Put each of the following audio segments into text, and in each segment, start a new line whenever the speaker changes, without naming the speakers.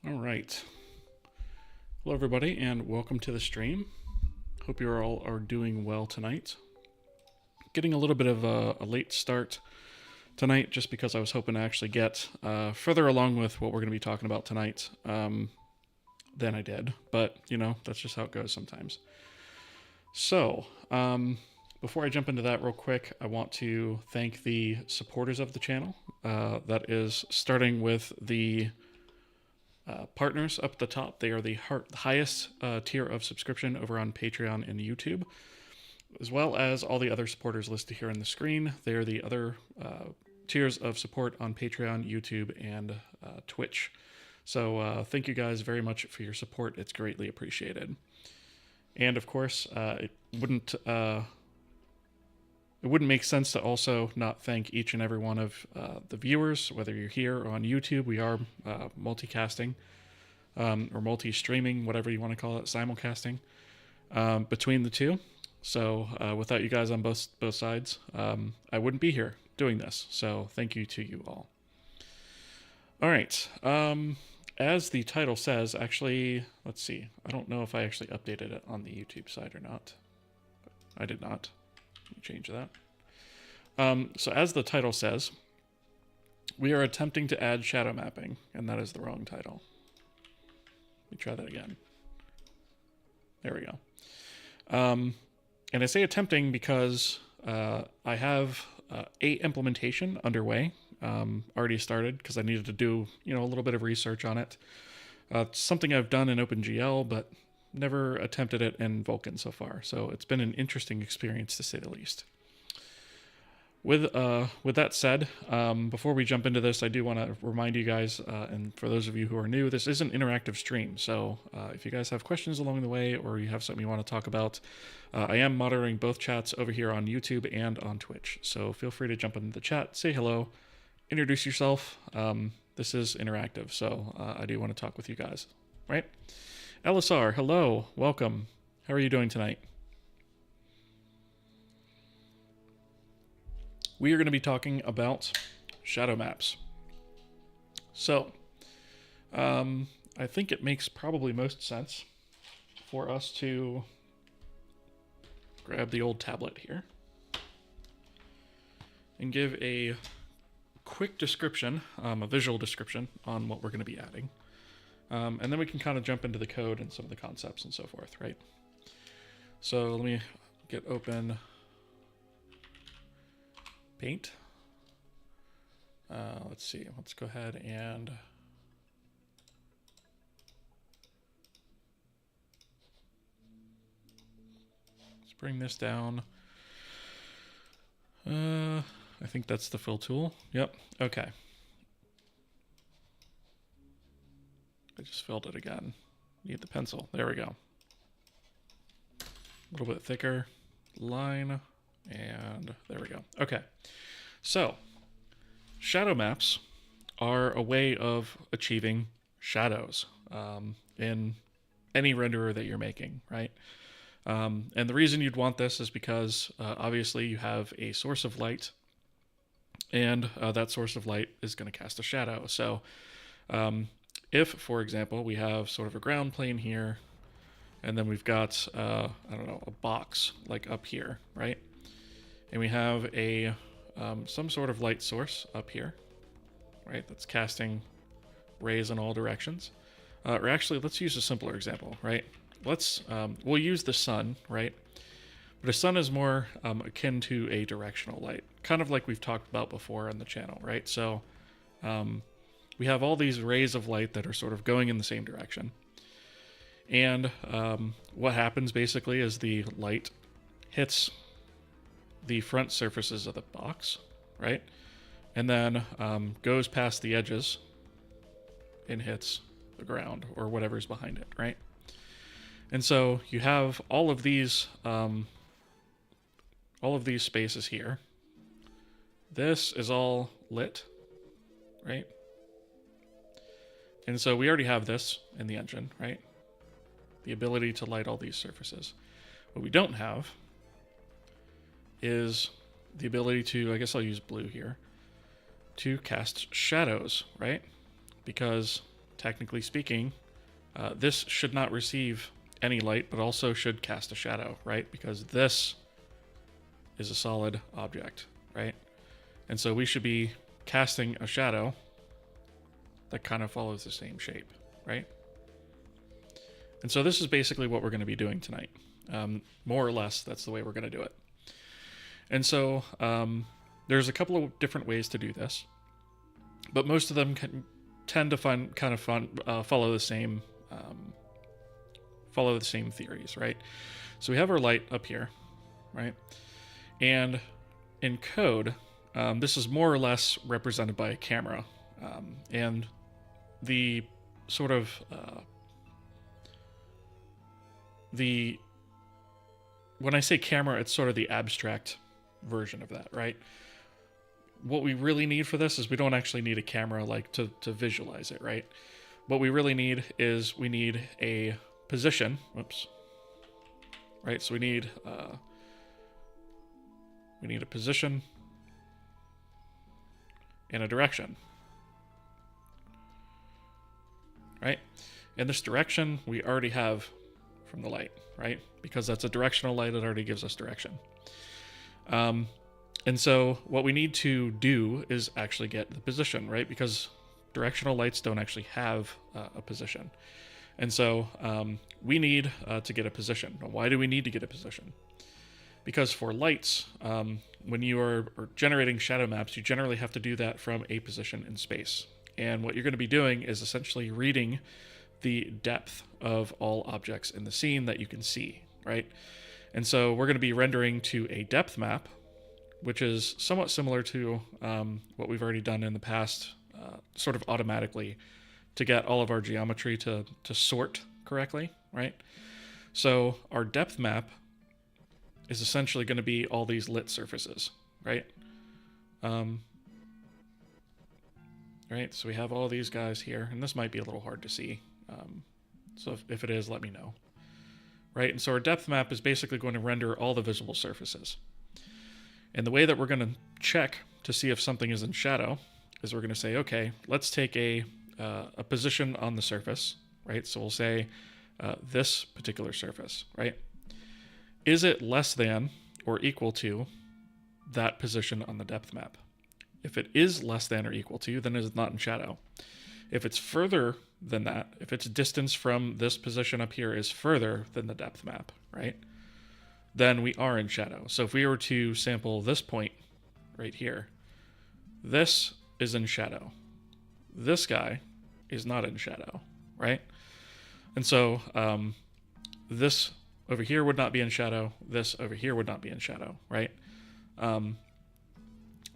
All right. Hello, everybody, and welcome to the stream. Hope you all are doing well tonight. Getting a little bit of a late start tonight just because I was hoping to actually get further along with what we're going to be talking about tonight than I did. But, you know, that's just how it goes sometimes. So, before I jump into that real quick, I want to thank the supporters of the channel. That is starting with the partners up at the top. They are the highest tier of subscription over on Patreon and YouTube, as well as all the other supporters listed here on the screen. They are the other tiers of support on Patreon, YouTube, and Twitch. So thank you guys very much for your support. It's greatly appreciated. And of course, it wouldn't make sense to also not thank each and every one of the viewers, whether you're here or on YouTube. We are multicasting or multi-streaming, whatever you want to call it, simulcasting between the two. So without you guys on both sides, I wouldn't be here doing this. So thank you to you all. All right. As the title says, actually, let's see. I don't know if I actually updated it on the YouTube side or not. I did not. Let me change that. So as the title says, we are attempting to add shadow mapping, and that is the wrong title. Let me try that again. There we go. And I say attempting because I have a implementation underway, already started because I needed to do a little bit of research on it. It's something I've done in OpenGL, but never attempted it in Vulkan so far. So it's been an interesting experience to say the least. With that said, before we jump into this, I do want to remind you guys, and for those of you who are new, this is an interactive stream. So if you guys have questions along the way, or you have something you want to talk about, I am monitoring both chats over here on YouTube and on Twitch. So feel free to jump into the chat, say hello, introduce yourself. This is interactive, so I do want to talk with you guys, right? LSR, hello, welcome. How are you doing tonight? We are going to be talking about shadow maps. So, I think it makes probably most sense for us to grab the old tablet here and give a quick description, a visual description on what we're going to be adding. And then we can kind of jump into the code and some of the concepts and so forth, right? So let me get open Paint. Let's see. Let's go ahead and let's bring this down. I think that's the fill tool. Yep. Okay. I just filled it again. Need the pencil. There we go. A little bit thicker line. And there we go. Okay. So, shadow maps are a way of achieving shadows in any renderer that you're making, right? And the reason you'd want this is because obviously you have a source of light, and that source of light is going to cast a shadow. So, if, for example, we have sort of a ground plane here, and then we've got, I don't know, a box like up here, right? And we have a some sort of light source up here, right? That's casting rays in all directions. Or actually, let's use a simpler example, right? We'll use the sun, right? But a sun is more akin to a directional light, kind of like we've talked about before on the channel, right? So we have all these rays of light that are sort of going in the same direction. And what happens basically is the light hits the front surfaces of the box, right? And then goes past the edges and hits the ground or whatever's behind it, right? And so you have all of these spaces here. This is all lit, right? And so we already have this in the engine, right? The ability to light all these surfaces. What we don't have is the ability to, I guess I'll use blue here, to cast shadows, right? Because technically speaking, this should not receive any light, but also should cast a shadow, right? Because this is a solid object, right? And so we should be casting a shadow that kind of follows the same shape, right? And so this is basically what we're going to be doing tonight. More or less, that's the way we're going to do it. And so there's a couple of different ways to do this, but most of them tend to follow the same theories, right? So we have our light up here, right? And in code, this is more or less represented by a camera, and the sort of when I say camera, it's sort of the abstract version of that, right? What we really need for this is we don't actually need a camera like to visualize it, right? What we really need is we need a position. Whoops. Right, so we need a position and a direction. Right? And this direction we already have from the light, right? Because that's a directional light, it already gives us direction. And so what we need to do is actually get the position, right? Because directional lights don't actually have a position. And so we need to get a position. Now, why do we need to get a position? Because for lights, when you are generating shadow maps, you generally have to do that from a position in space. And what you're going to be doing is essentially reading the depth of all objects in the scene that you can see, right? And so we're going to be rendering to a depth map, which is somewhat similar to what we've already done in the past, sort of automatically, to get all of our geometry to sort correctly, right? So our depth map is essentially going to be all these lit surfaces, right? Right, so we have all these guys here, and this might be a little hard to see. So if it is, let me know. Right, and so our depth map is basically going to render all the visible surfaces. And the way that we're going to check to see if something is in shadow is we're going to say, okay, let's take a position on the surface, right? So we'll say this particular surface, right? Is it less than or equal to that position on the depth map? If it is less than or equal to, then it is not in shadow. If it's further than that, if its distance from this position up here is further than the depth map, right, then we are in shadow. So if we were to sample this point right here, this is in shadow. This guy is not in shadow, right? And so this over here would not be in shadow. This over here would not be in shadow, right?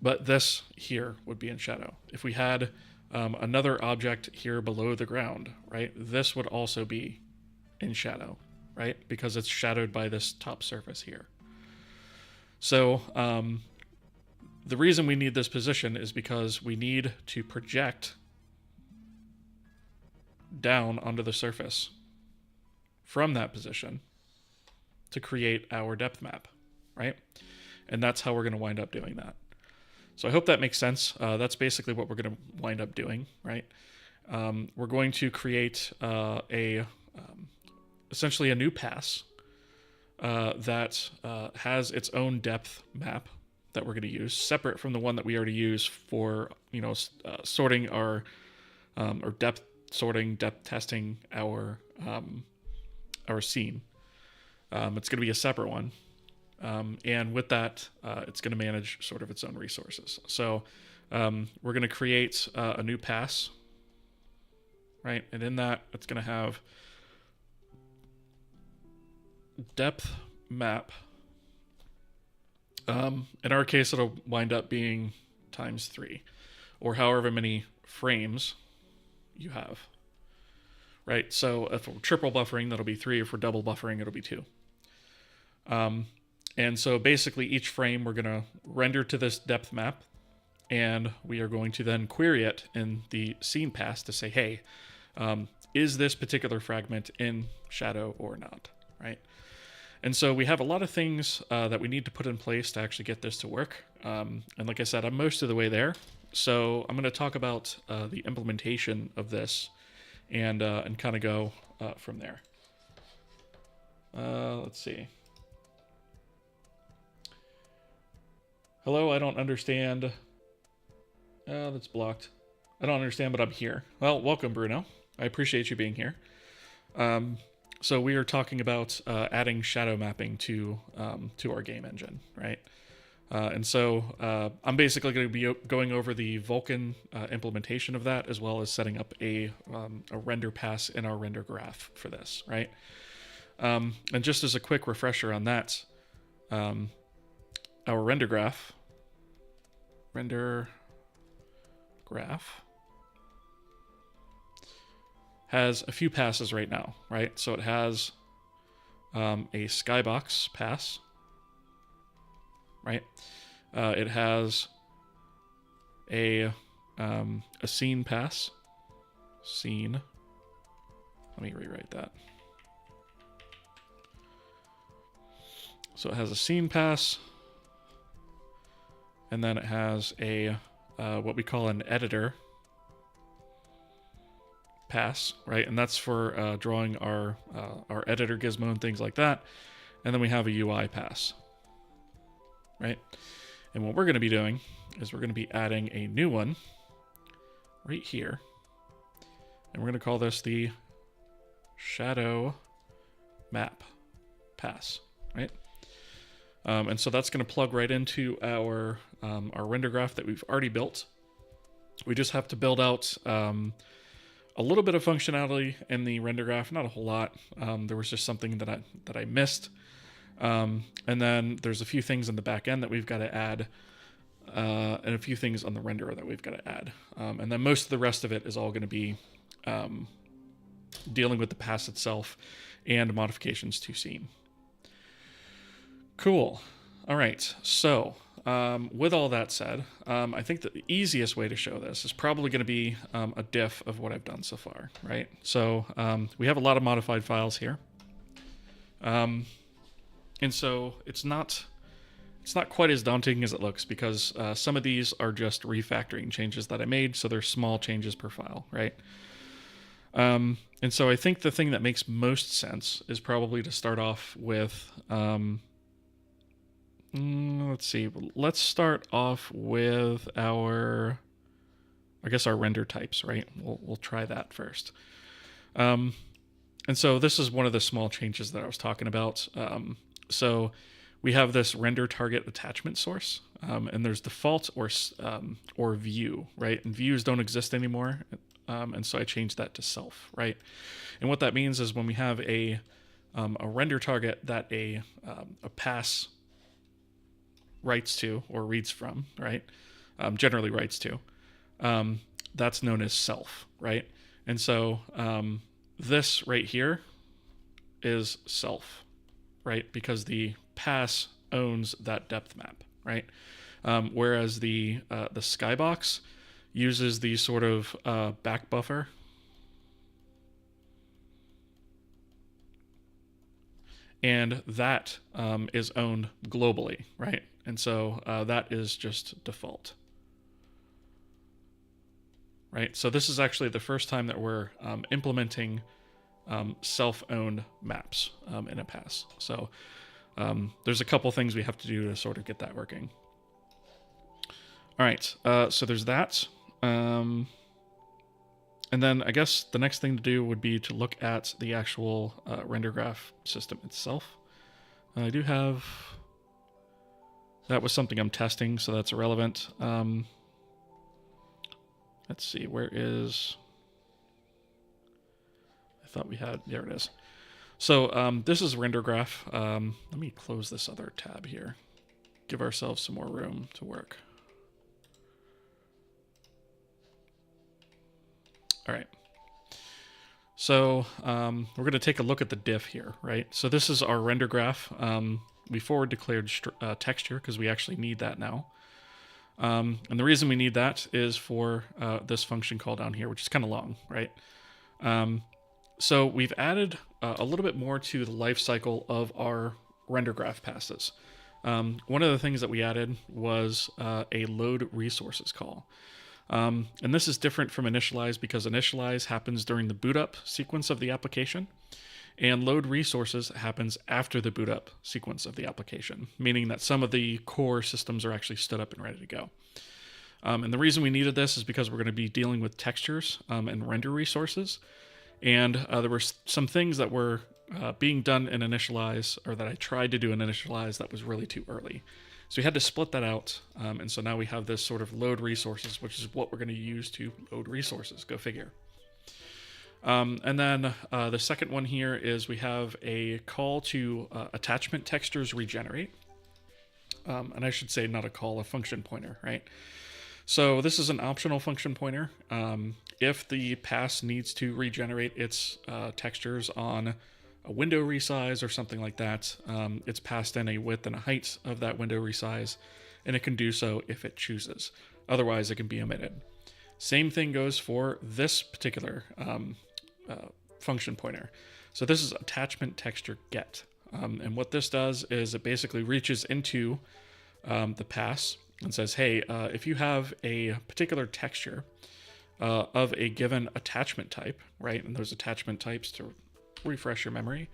But this here would be in shadow. If we had another object here below the ground, right, this would also be in shadow, right? Because it's shadowed by this top surface here. So the reason we need this position is because we need to project down onto the surface from that position to create our depth map, right? And that's how we're going to wind up doing that. So I hope that makes sense. That's basically what we're going to wind up doing, right? We're going to create essentially a new pass that has its own depth map that we're going to use, separate from the one that we already use for sorting our or depth sorting, depth testing our scene. It's going to be a separate one. And with that, it's going to manage sort of its own resources. So we're going to create a new pass, right? And in that, it's going to have depth map. In our case, it'll wind up being ×3, or however many frames you have, right? So if we're triple buffering, that'll be 3. If we're double buffering, it'll be 2. And so basically each frame we're going to render to this depth map, and we are going to then query it in the scene pass to say, hey, is this particular fragment in shadow or not, right? And so we have a lot of things that we need to put in place to actually get this to work. And like I said, I'm most of the way there. So I'm going to talk about the implementation of this and kind of go from there. Let's see. Hello, I don't understand. That's blocked. I don't understand, but I'm here. Well, welcome, Bruno. I appreciate you being here. So we are talking about adding shadow mapping to our game engine, right? And so I'm basically going to be going over the Vulkan implementation of that, as well as setting up a render pass in our render graph for this, right? And just as a quick refresher on that, our render graph has a few passes right now, right? So it has a skybox pass, right? It has a scene pass. Scene. Let me rewrite that. So it has a scene pass, and then it has a what we call an editor pass, right? And that's for drawing our editor gizmo and things like that. And then we have a UI pass, right? And what we're going to be doing is we're going to be adding a new one right here. And we're going to call this the shadow map pass, right? And so that's going to plug right into our render graph that we've already built. We just have to build out a little bit of functionality in the render graph, not a whole lot. There was just something that I missed. And then there's a few things in the back end that we've got to add, and a few things on the renderer that we've got to add. And then most of the rest of it is all going to be dealing with the pass itself and modifications to scene. Cool. All right. So with all that said, I think the easiest way to show this is probably going to be a diff of what I've done so far, right? So we have a lot of modified files here. And so it's not quite as daunting as it looks, because some of these are just refactoring changes that I made, so they're small changes per file, right? And so I think the thing that makes most sense is probably to start off with, let's see, let's start off with our render types, right? We'll try that first. And so this is one of the small changes that I was talking about. So we have this render target attachment source, and there's default or view, right? And views don't exist anymore, and so I changed that to self, right? And what that means is when we have a render target that a pass writes to or reads from, right? Generally writes to, that's known as self, right? And so this right here is self, right? Because the pass owns that depth map, right? Whereas the skybox uses the sort of back buffer, and that is owned globally, right? And so that is just default, right? So this is actually the first time that we're implementing self-owned maps in a pass. So there's a couple things we have to do to sort of get that working. All right, so there's that. And then I guess the next thing to do would be to look at the actual render graph system itself. I do have... That was something I'm testing, so that's irrelevant. Let's see, where is... I thought we had... There it is. So this is render graph. Let me close this other tab here. Give ourselves some more room to work. All right. So we're going to take a look at the diff here, right? So this is our render graph. We forward declared texture because we actually need that now. And the reason we need that is for this function call down here, which is kind of long, right? So we've added a little bit more to the life cycle of our render graph passes. One of the things that we added was a load resources call. And this is different from initialize because initialize happens during the boot up sequence of the application, and load resources happens after the boot up sequence of the application, meaning that some of the core systems are actually stood up and ready to go. And the reason we needed this is because we're going to be dealing with textures and render resources. And there were some things that were being done in initialize, or that I tried to do in initialize, that was really too early. So we had to split that out, and so now we have this sort of load resources, which is what we're going to use to load resources. Go figure. And then the second one here is we have a call to attachment textures regenerate. And I should say not a call, a function pointer, right? So this is an optional function pointer. If the pass needs to regenerate its textures on a window resize or something like that, it's passed in a width and a height of that window resize, and it can do so if it chooses. Otherwise, it can be omitted. Same thing goes for this particular function pointer. So this is attachment texture get. And what this does is it basically reaches into the pass and says, hey, if you have a particular texture of a given attachment type, right? And those attachment types, to refresh your memory,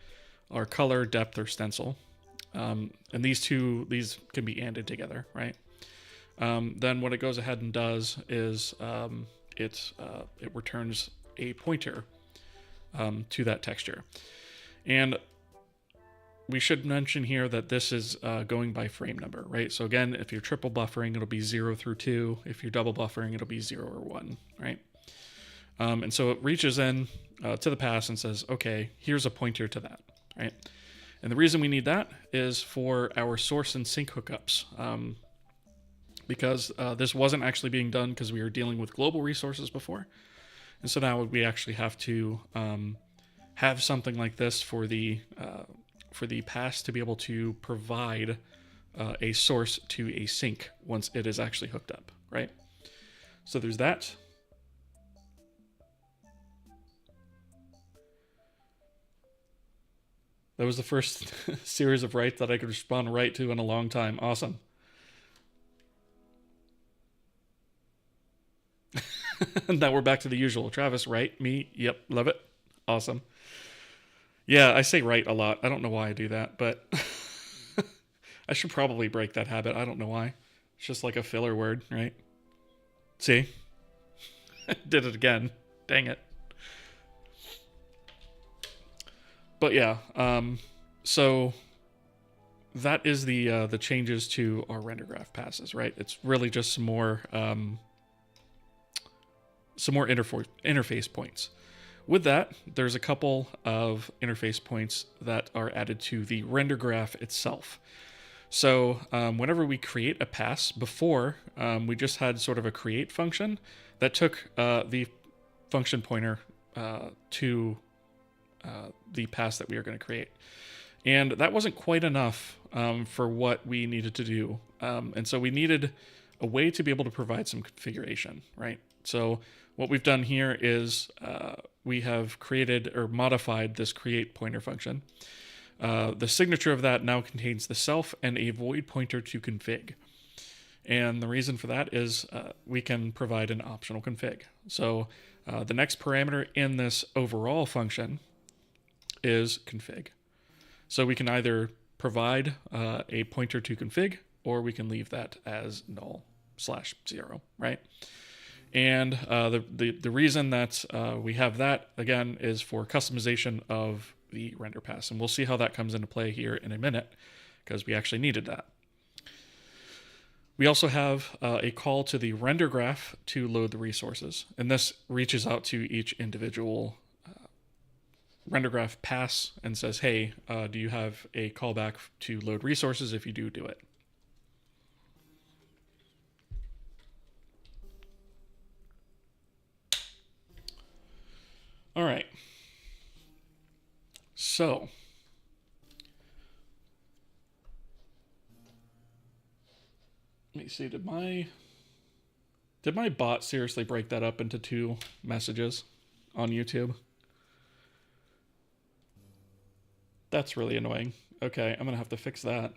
are color, depth, or stencil. And these can be ANDed together, right? Then what it goes ahead and does is it returns a pointer to that texture. And we should mention here that this is going by frame number, right? So again, if you're triple buffering, it'll be 0 through 2. If you're double buffering, it'll be 0 or 1, right? And so it reaches in to the pass and says, okay, here's a pointer to that, right? And the reason we need that is for our source and sync hookups, because this wasn't actually being done because we were dealing with global resources before. And so now we actually have to have something like this for the pass to be able to provide a source to a sync once it is actually hooked up, right? So there's that. That was the first series of writes that I could respond right to in a long time. Awesome. Now we're back to the usual. Travis, right? Me? Yep. Love it. Awesome. Yeah, I say right a lot. I don't know why I do that, but I should probably break that habit. I don't know why. It's just like a filler word, right? See? Did it again. Dang it. But yeah, so that is the changes to our render graph passes, right? It's really just some more interface points. With that, there's a couple of interface points that are added to the render graph itself. So whenever we create a pass, before we just had sort of a create function that took the function pointer to the pass that we are going to create. And that wasn't quite enough for what we needed to do. And so we needed a way to be able to provide some configuration, right? So what we've done here is we have created or modified this create pointer function. The signature of that now contains the self and a void pointer to config. And the reason for that is we can provide an optional config. So the next parameter in this overall function is config. So we can either provide a pointer to config, or we can leave that as null/0, right? And the reason that we have that, again, is for customization of the render pass. And we'll see how that comes into play here in a minute, because we actually needed that. We also have a call to the render graph to load the resources. And this reaches out to each individual render graph pass and says, hey, do you have a callback to load resources? If you do, do it. All right. So let me see, did my bot seriously break that up into 2 messages on YouTube? That's really annoying. Okay, I'm gonna have to fix that.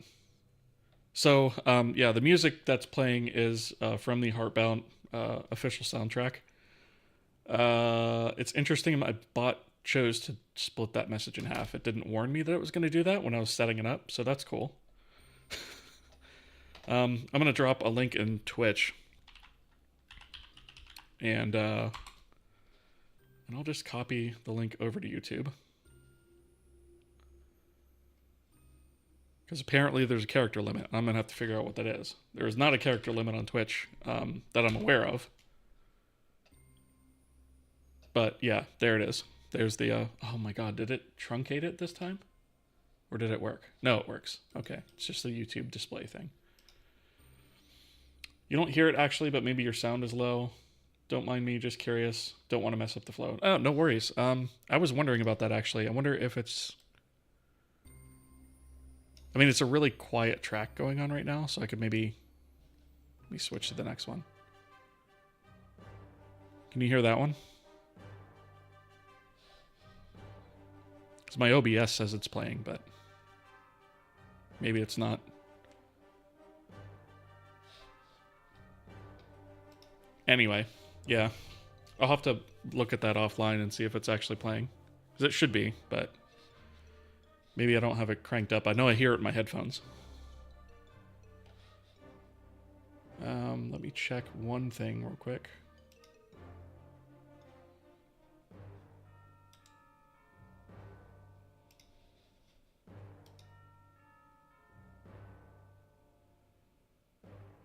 So, yeah, the music that's playing is from the Heartbound official soundtrack. It's interesting. My bot chose to split that message in half. It didn't warn me that it was going to do that when I was setting it up, so that's cool. I'm going to drop a link in Twitch, and I'll just copy the link over to YouTube. Because apparently there's a character limit. I'm going to have to figure out what that is. There is not a character limit on Twitch that I'm aware of. But yeah, there it is. There's the, oh my god, did it truncate it this time? Or did it work? No, it works. Okay, it's just the YouTube display thing. You don't hear it actually, but maybe your sound is low. Don't mind me, just curious. Don't want to mess up the flow. Oh, no worries. I was wondering about that actually. I wonder if it's... I mean, it's a really quiet track going on right now, so I could maybe... Let me switch to the next one. Can you hear that one? Because my OBS says it's playing, but... maybe it's not. Anyway, yeah. I'll have to look at that offline and see if it's actually playing. Because it should be, but... maybe I don't have it cranked up. I know I hear it in my headphones. Let me check one thing real quick.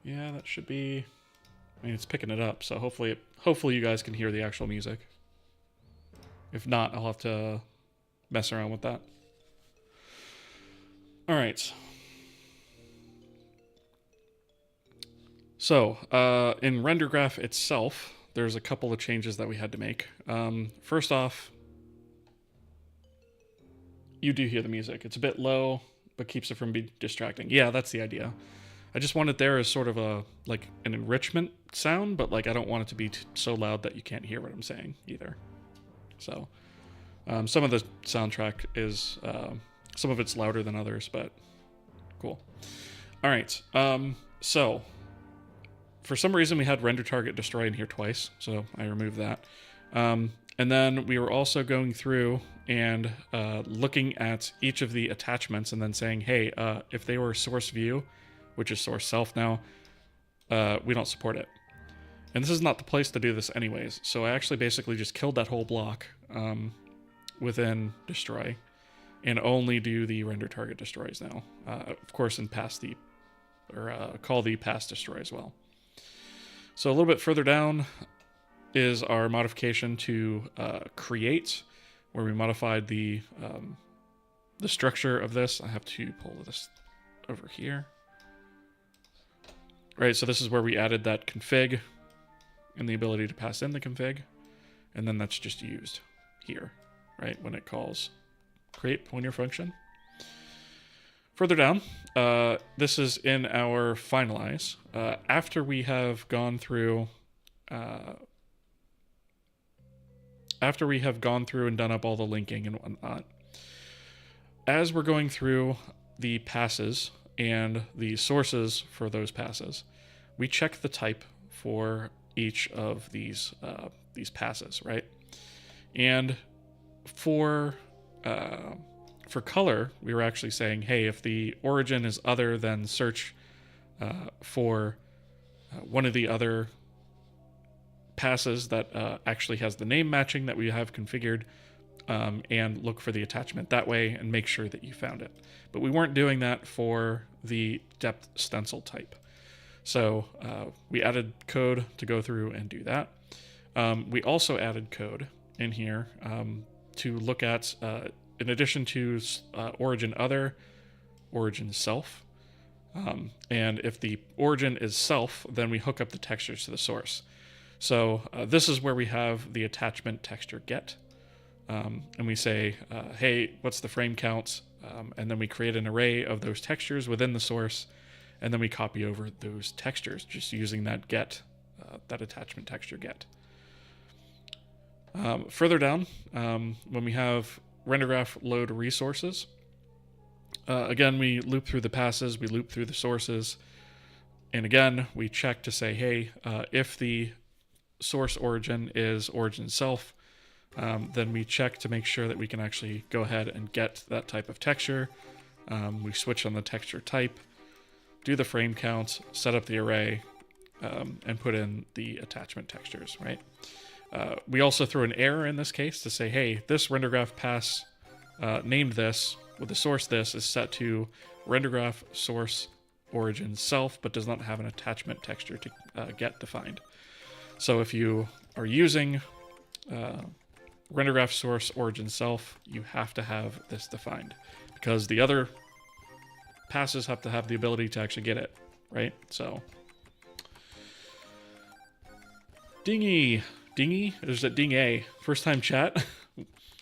Yeah, that should be... I mean, it's picking it up, so hopefully you guys can hear the actual music. If not, I'll have to mess around with that. All right. So, in RenderGraph itself, there's a couple of changes that we had to make. First off, you do hear the music. It's a bit low, but keeps it from being distracting. Yeah, that's the idea. I just want it there as sort of a, like, an enrichment sound, but, like, I don't want it to be so loud that you can't hear what I'm saying either. So, some of the soundtrack is, some of it's louder than others, but cool. All right, so, for some reason we had render target destroy in here twice, so I removed that. And then we were also going through and looking at each of the attachments and then saying, hey, if they were source view, which is source self now, we don't support it. And this is not the place to do this anyways, so I actually basically just killed that whole block within destroy and only do the render target destroys now. Of course, and pass the, or call the pass destroy as well. So a little bit further down is our modification to create, where we modified the structure of this. I have to pull this over here. Right, so this is where we added that config and the ability to pass in the config, and then that's just used here, right, when it calls create pointer function. Further down, this is in our finalize. After we have gone through, and done up all the linking and whatnot, as we're going through the passes and the sources for those passes, we check the type for each of these passes, right? And for color, we were actually saying, hey, if the origin is other, then search for one of the other passes that actually has the name matching that we have configured, and look for the attachment that way and make sure that you found it. But we weren't doing that for the depth stencil type. So we added code to go through and do that. We also added code in here to look at, in addition to origin other, origin self. And if the origin is self, then we hook up the textures to the source. So this is where we have the attachment texture get. And we say, hey, what's the frame count? And then we create an array of those textures within the source, and then we copy over those textures just using that get, that attachment texture get. Further down, when we have RenderGraph load resources, Again, we loop through the passes, we loop through the sources, and again, we check to say, hey, if the source origin is origin self, then we check to make sure that we can actually go ahead and get that type of texture. We switch on the texture type, do the frame count, set up the array, and put in the attachment textures, right? We also throw an error in this case to say, hey, this render graph pass named this with the source this is set to render graph source origin self, but does not have an attachment texture to get defined. So if you are using render graph source origin self, you have to have this defined because the other passes have to have the ability to actually get it, right? So Dingy, is it Ding A? First time chat.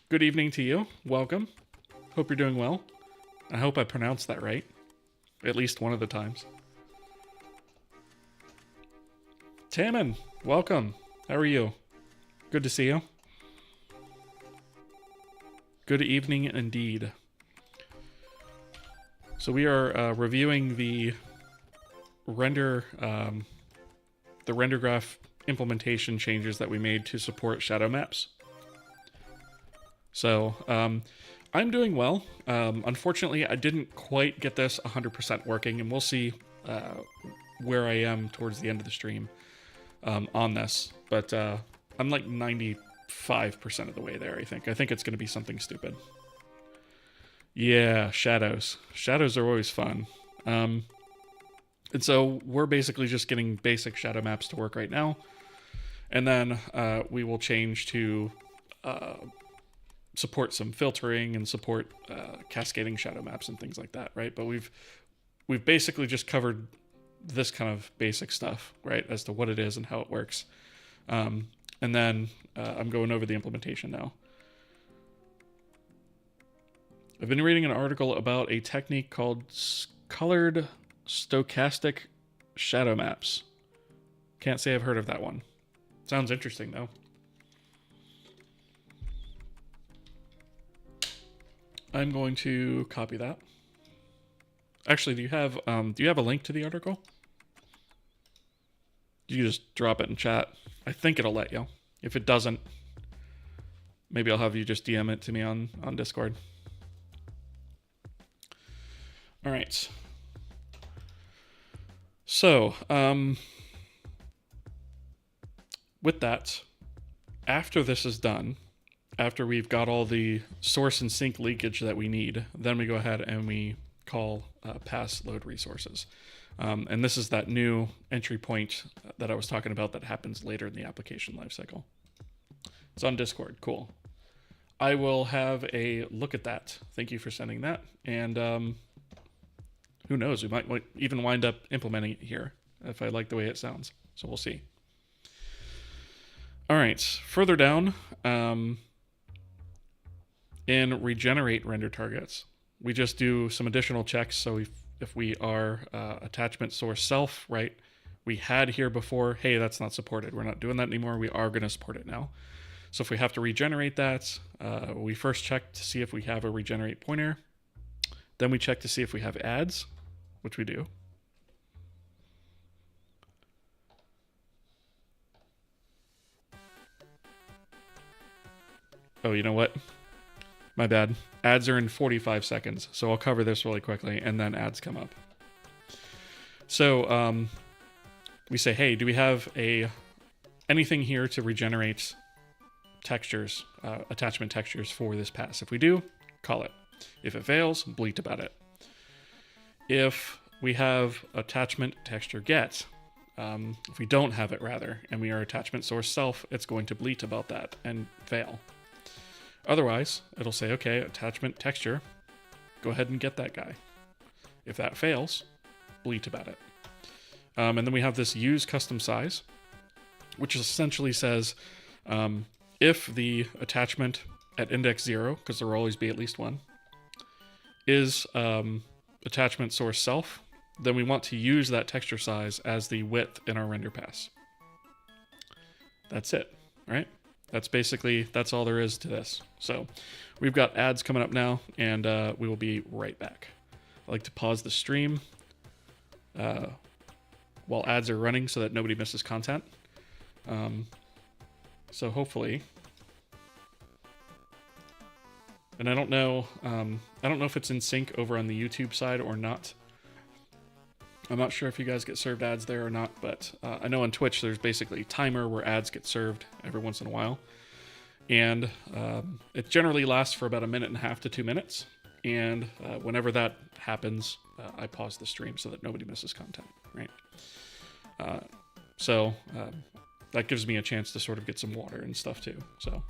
Good evening to you. Welcome. Hope you're doing well. I hope I pronounced that right. At least one of the times. Taman, welcome. How are you? Good to see you. Good evening indeed. So we are reviewing the render graph implementation changes that we made to support shadow maps. So I'm doing well. Unfortunately, I didn't quite get this 100% working, and we'll see where I am towards the end of the stream on this. But I'm like 95% of the way there, I think. I think it's going to be something stupid. Yeah, shadows. Shadows are always fun. And so we're basically just getting basic shadow maps to work right now. And then we will change to support some filtering and support cascading shadow maps and things like that, right? But we've basically just covered this kind of basic stuff, right, as to what it is and how it works. And then I'm going over the implementation now. I've been reading an article about a technique called colored stochastic shadow maps. Can't say I've heard of that one. Sounds interesting though. I'm going to copy that. Actually, do you have a link to the article? You can just drop it in chat. I think it'll let you. If it doesn't, maybe I'll have you just DM it to me on Discord. All right. So, with that, after this is done, after we've got all the source and sync leakage that we need, then we go ahead and we call pass load resources. And this is that new entry point that I was talking about that happens later in the application lifecycle. It's on Discord. Cool. I will have a look at that. Thank you for sending that. And who knows? We might even wind up implementing it here if I like the way it sounds. So we'll see. All right. Further down, in regenerate render targets, we just do some additional checks. So if we are attachment source self, right, we had here before, hey, that's not supported. We're not doing that anymore. We are going to support it now. So if we have to regenerate that, we first check to see if we have a regenerate pointer. Then we check to see if we have adds, which we do. Oh, you know what? My bad. Ads are in 45 seconds, so I'll cover this really quickly, and then ads come up. So we say, hey, do we have anything here to regenerate textures, attachment textures for this pass? If we do, call it. If it fails, bleat about it. If we have attachment texture get, if we don't have it rather, and we are attachment source self, it's going to bleat about that and fail. Otherwise, it'll say, okay, attachment texture, go ahead and get that guy. If that fails, bleat about it. And then we have this use custom size, which essentially says if the attachment at index 0, because there will always be at least one, is attachment source self, then we want to use that texture size as the width in our render pass. That's it, right? That's all there is to this. So we've got ads coming up now, and we will be right back. I like to pause the stream while ads are running so that nobody misses content. So hopefully, and I don't know if it's in sync over on the YouTube side or not. I'm not sure if you guys get served ads there or not, but I know on Twitch there's basically a timer where ads get served every once in a while. And it generally lasts for about 1.5 to 2 minutes. And whenever that happens, I pause the stream so that nobody misses content, right? So that gives me a chance to sort of get some water and stuff too, so.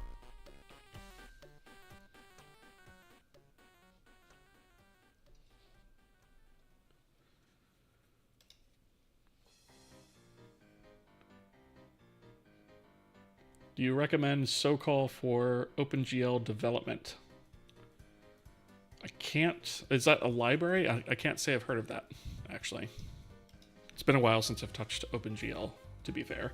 Do you recommend SoCal for OpenGL development? I can't. Is that a library? I can't say I've heard of that, actually. It's been a while since I've touched OpenGL, to be fair.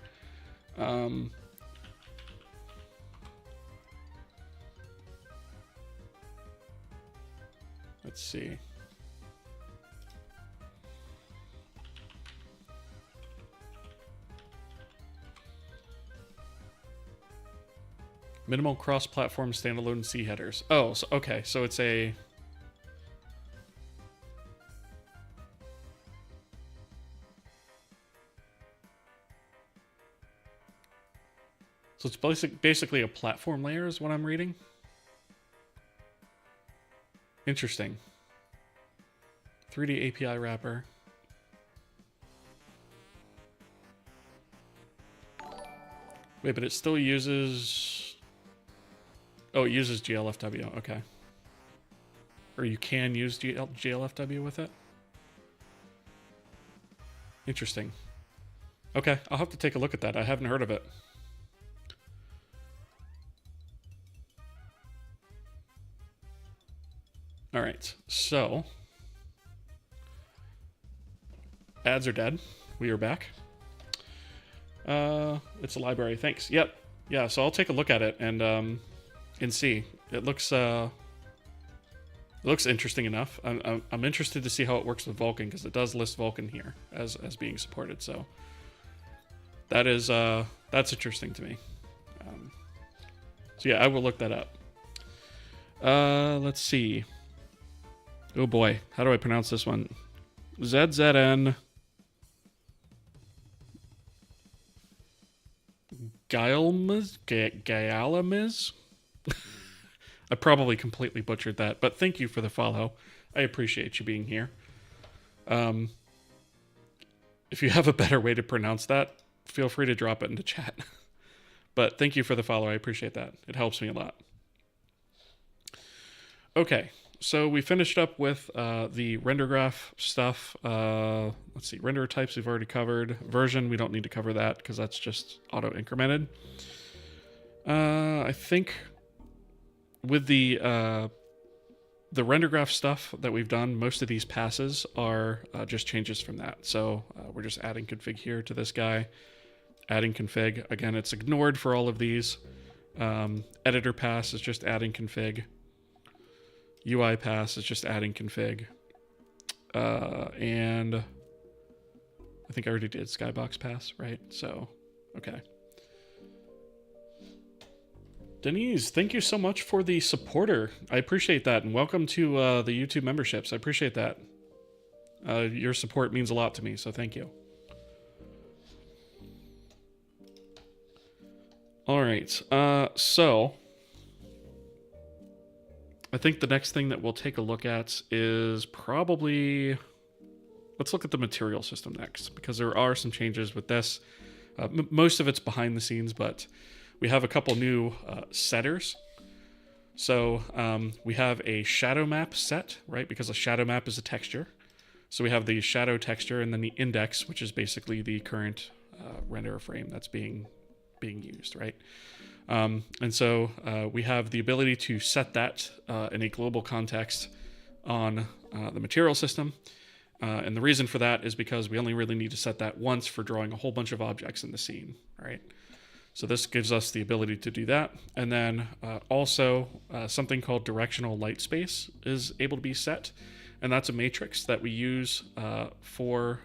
Let's see. Minimal cross-platform standalone C headers. Oh, so, okay. So it's a... So it's basically a platform layer is what I'm reading. Interesting. 3D API wrapper. Wait, but it still uses... Oh, it uses GLFW, okay. Or you can use GLFW with it? Interesting. Okay, I'll have to take a look at that. I haven't heard of it. All right, so... Ads are dead. We are back. It's a library, thanks. Yep, yeah, so I'll take a look at it and see. It looks interesting enough. I'm interested to see how it works with Vulkan because it does list Vulkan here as being supported. So that is that's interesting to me. So yeah, I will look that up. Let's see. Oh boy, how do I pronounce this one? ZZN Gailamiz? I probably completely butchered that, but thank you for the follow. I appreciate you being here. If you have a better way to pronounce that, feel free to drop it into chat. But thank you for the follow. I appreciate that. It helps me a lot. Okay, so we finished up with the render graph stuff. Let's see, render types we've already covered. Version, we don't need to cover that because that's just auto-incremented. I think with the render graph stuff that we've done, most of these passes are just changes from that. So we're just adding config here to this guy, adding config. Again, it's ignored for all of these. Editor pass is just adding config. UI pass is just adding config. And I think I already did skybox pass, right? So, okay. Denise, thank you so much for the supporter. I appreciate that. And welcome to the YouTube memberships. I appreciate that. Your support means a lot to me, so thank you. All right. So I think the next thing that we'll take a look at is probably... Let's look at the material system next, because there are some changes with this. Most of it's behind the scenes, but we have a couple new setters. So we have a shadow map set, right? Because a shadow map is a texture. So we have the shadow texture and then the index, which is basically the current renderer frame that's being used, right? And so we have the ability to set that in a global context on the material system. And the reason for that is because we only really need to set that once for drawing a whole bunch of objects in the scene, right? So this gives us the ability to do that. And then also something called directional light space is able to be set. and that's a matrix that we use for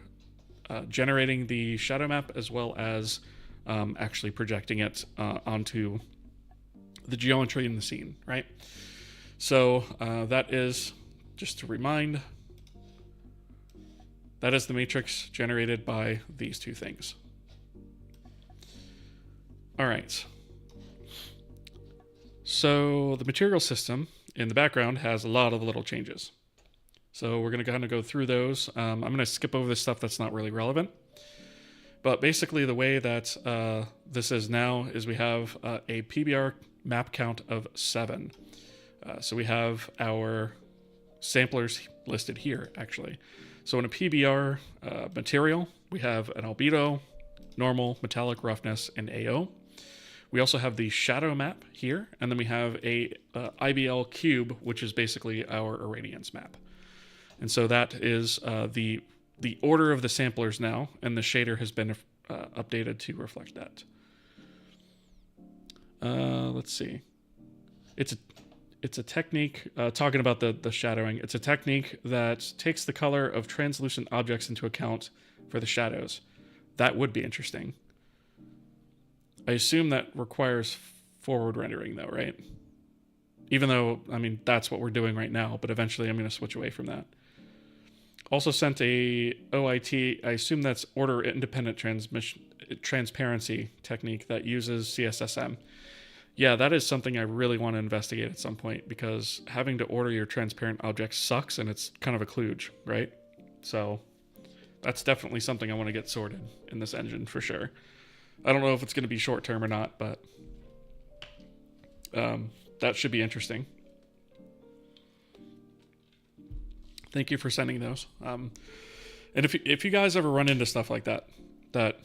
generating the shadow map, as well as actually projecting it onto the geometry in the scene, right? So that is, just to remind, that is the matrix generated by these two things. All right. So the material system in the background has a lot of little changes. So we're going to kind of go through those. I'm going to skip over this stuff that's not really relevant. But basically the way that this is now is we have a PBR map count of 7. So we have our samplers listed here, actually. So in a PBR material, we have an albedo, normal, metallic, roughness, and AO. We also have the shadow map here, and then we have a IBL cube, which is basically our irradiance map. And so that is the order of the samplers now, and the shader has been updated to reflect that. Let's see. It's a technique, talking about the shadowing, it's a technique that takes the color of translucent objects into account for the shadows. That would be interesting. I assume that requires forward rendering though, right? Even though, I mean, that's what we're doing right now, but eventually I'm going to switch away from that. Also sent a OIT, I assume that's order independent transparency technique that uses CSSM. Yeah, that is something I really want to investigate at some point, because having to order your transparent objects sucks, and it's kind of a kludge, right? So that's definitely something I want to get sorted in this engine for sure. I don't know if it's going to be short term or not, but that should be interesting. Thank you for sending those. And if you guys ever run into stuff like that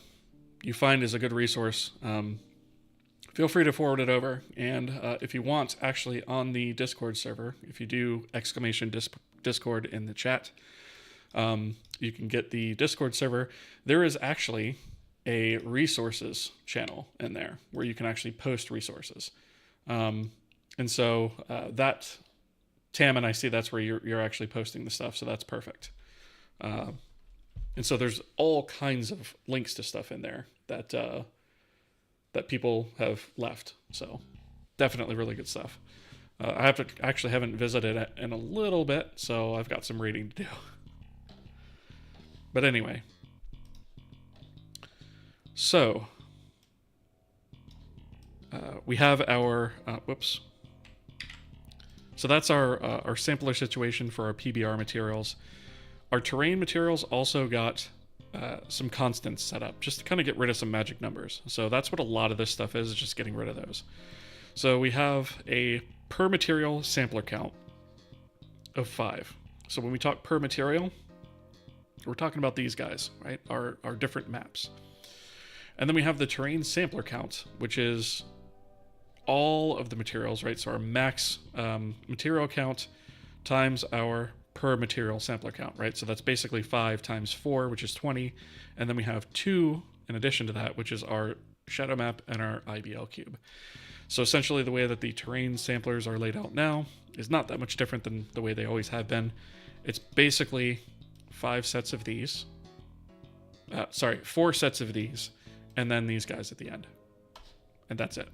you find is a good resource, feel free to forward it over. And if you want, actually on the Discord server, if you do !Discord in the chat, you can get the Discord server. There is actually a resources channel in there where you can actually post resources. And so that, Tam, and I see that's where you're actually posting the stuff, so that's perfect. And so there's all kinds of links to stuff in there that that people have left. So definitely really good stuff. I haven't visited it in a little bit, so I've got some reading to do. But anyway, so we have our whoops. So that's our sampler situation for our PBR materials. Our terrain materials also got some constants set up, just to kind of get rid of some magic numbers. So that's what a lot of this stuff is just getting rid of those. So we have a per material sampler count of 5. So when we talk per material, we're talking about these guys, right? Our different maps. And then we have the terrain sampler count, which is all of the materials, right? So our max material count times our per material sampler count, right? So that's basically 5 times 4, which is 20. And then we have 2 in addition to that, which is our shadow map and our IBL cube. So essentially the way that the terrain samplers are laid out now is not that much different than the way they always have been. It's basically 4 sets of these, and then these guys at the end. And that's it.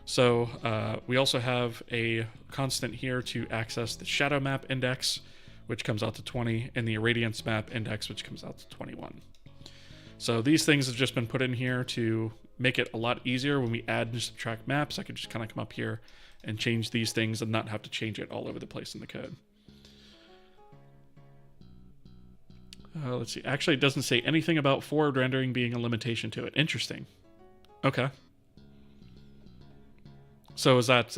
So we also have a constant here to access the shadow map index, which comes out to 20, and the irradiance map index, which comes out to 21. So these things have just been put in here to make it a lot easier when we add and subtract maps. I can just kind of come up here and change these things and not have to change it all over the place in the code. Let's see. Actually, it doesn't say anything about forward rendering being a limitation to it. Interesting. Okay. So is that,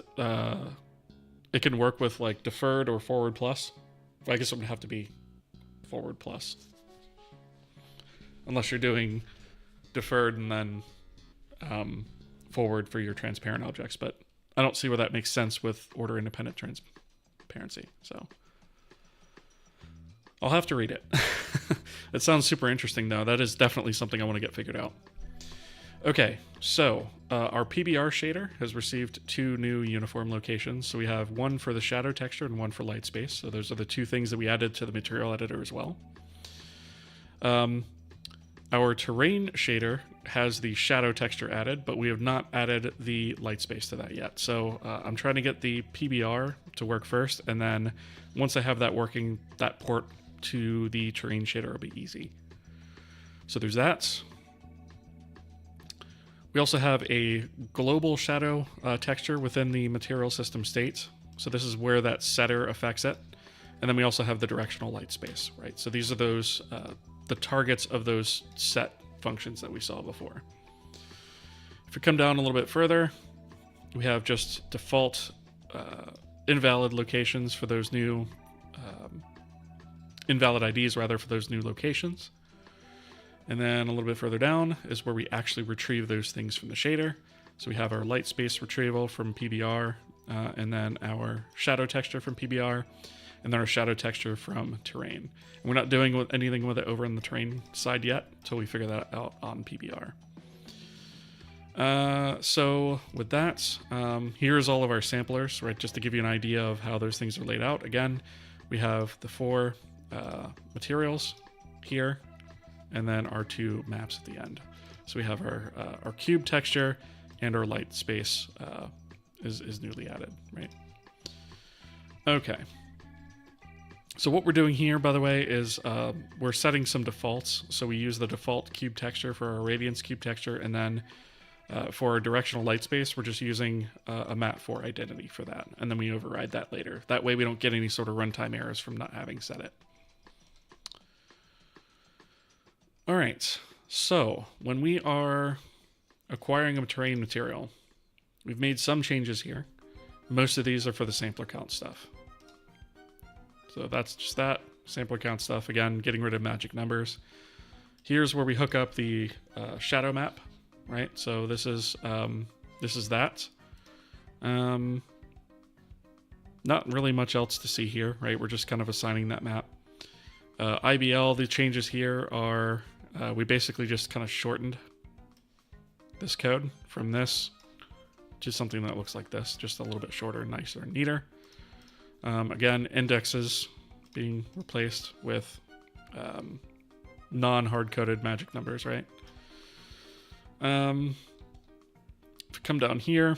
it can work with like deferred or forward plus? I guess it would have to be forward plus. Unless you're doing deferred and then forward for your transparent objects. But I don't see where that makes sense with order independent transparency. So I'll have to read it. It sounds super interesting though. That is definitely something I want to get figured out. Okay, so our PBR shader has received 2 new uniform locations. So we have one for the shadow texture and one for light space. So those are the 2 things that we added to the material editor as well. Our terrain shader has the shadow texture added, but we have not added the light space to that yet. So I'm trying to get the PBR to work first, and then once I have that working, that port to the terrain shader will be easy. So there's that. We also have a global shadow texture within the material system state. So this is where that setter affects it. And then we also have the directional light space, right? So these are those the targets of those set functions that we saw before. If we come down a little bit further, we have just default invalid locations for those new invalid IDs rather for those new locations. And then a little bit further down is where we actually retrieve those things from the shader. So we have our light space retrieval from PBR, and then our shadow texture from PBR, and then our shadow texture from terrain. And we're not doing anything with it over on the terrain side yet until we figure that out on PBR. So with that, here's all of our samplers, right? Just to give you an idea of how those things are laid out. Again, we have the 4 materials here, and then our 2 maps at the end. So we have our cube texture and our light space is newly added, right? Okay. So what we're doing here, by the way, is we're setting some defaults. So we use the default cube texture for our radiance cube texture, and then for our directional light space, we're just using a mat4 identity for that, and then we override that later. That way we don't get any sort of runtime errors from not having set it. All right, so when we are acquiring a terrain material, we've made some changes here. Most of these are for the sampler count stuff. So that's just that, sampler count stuff. Again, getting rid of magic numbers. Here's where we hook up the shadow map, right? So this is that. Not really much else to see here, right? We're just kind of assigning that map. IBL, the changes here are, we basically just kind of shortened this code from this to something that looks like this, just a little bit shorter, nicer, and neater. Again, indexes being replaced with non-hard-coded magic numbers, right? If we come down here,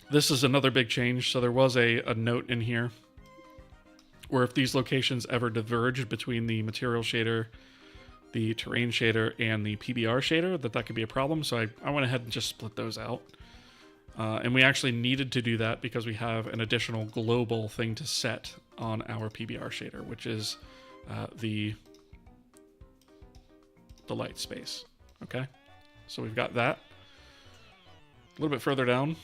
this is another big change. So there was a note in here where if these locations ever diverged between the material shader, the terrain shader, and the PBR shader, that could be a problem. So I went ahead and just split those out. And we actually needed to do that because we have an additional global thing to set on our PBR shader, which is the light space. Okay, so we've got that. A little bit further down,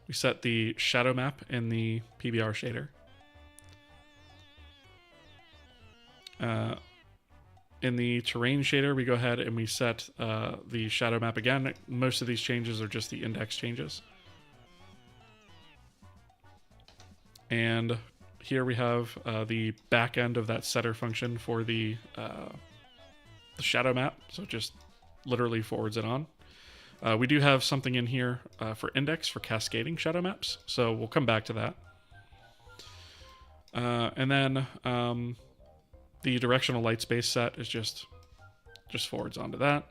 we set the shadow map in the PBR shader. In the terrain shader, we go ahead and we set the shadow map again. Most of these changes are just the index changes. And here we have the back end of that setter function for the shadow map. So it just literally forwards it on. We do have something in here for index for cascading shadow maps. So we'll come back to that. And then the directional light space set is just forwards onto that.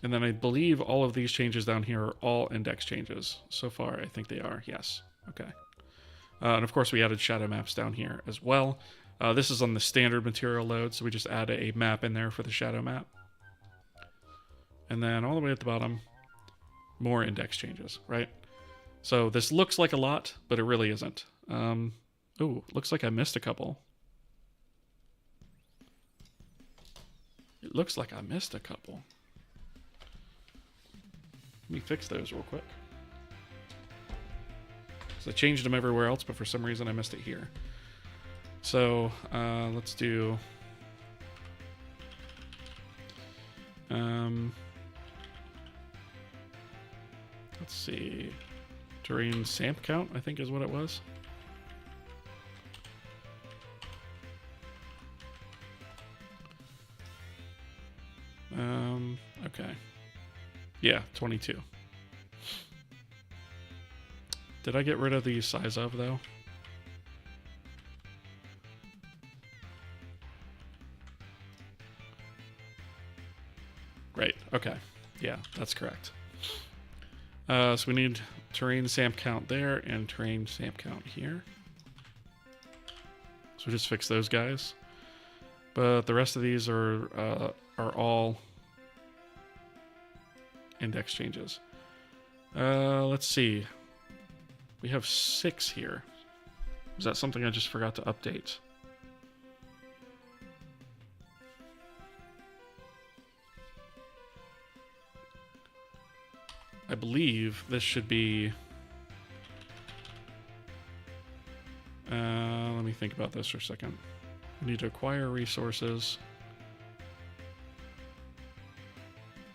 And then I believe all of these changes down here are all index changes. So far, I think they are. Yes. Okay. And of course, we added shadow maps down here as well. This is on the standard material load, so we just add a map in there for the shadow map. And then all the way at the bottom, more index changes, right? So this looks like a lot, but it really isn't. Ooh, looks like I missed a couple. It looks like I missed a couple. Let me fix those real quick. So I changed them everywhere else, but for some reason I missed it here. So let's do... let's see. Terrain samp count, I think is what it was. Okay. Yeah, 22. Did I get rid of the size of, though? Great. Okay. Yeah, that's correct. So we need terrain samp count there and terrain samp count here. So just fix those guys. But the rest of these are all index changes. Let's see. We have 6 here. Is that something I just forgot to update? I believe this should be... let me think about this for a second. We need to acquire resources.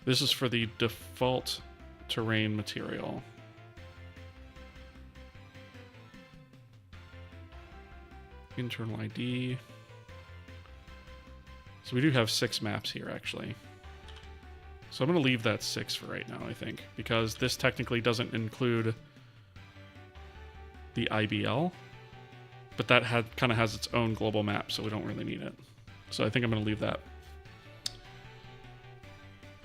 This is for the default terrain material. Internal ID. So we do have 6 maps here, actually. So I'm going to leave that 6 for right now, I think, because this technically doesn't include the IBL, but that kind of has its own global map, so we don't really need it. So I think I'm going to leave that.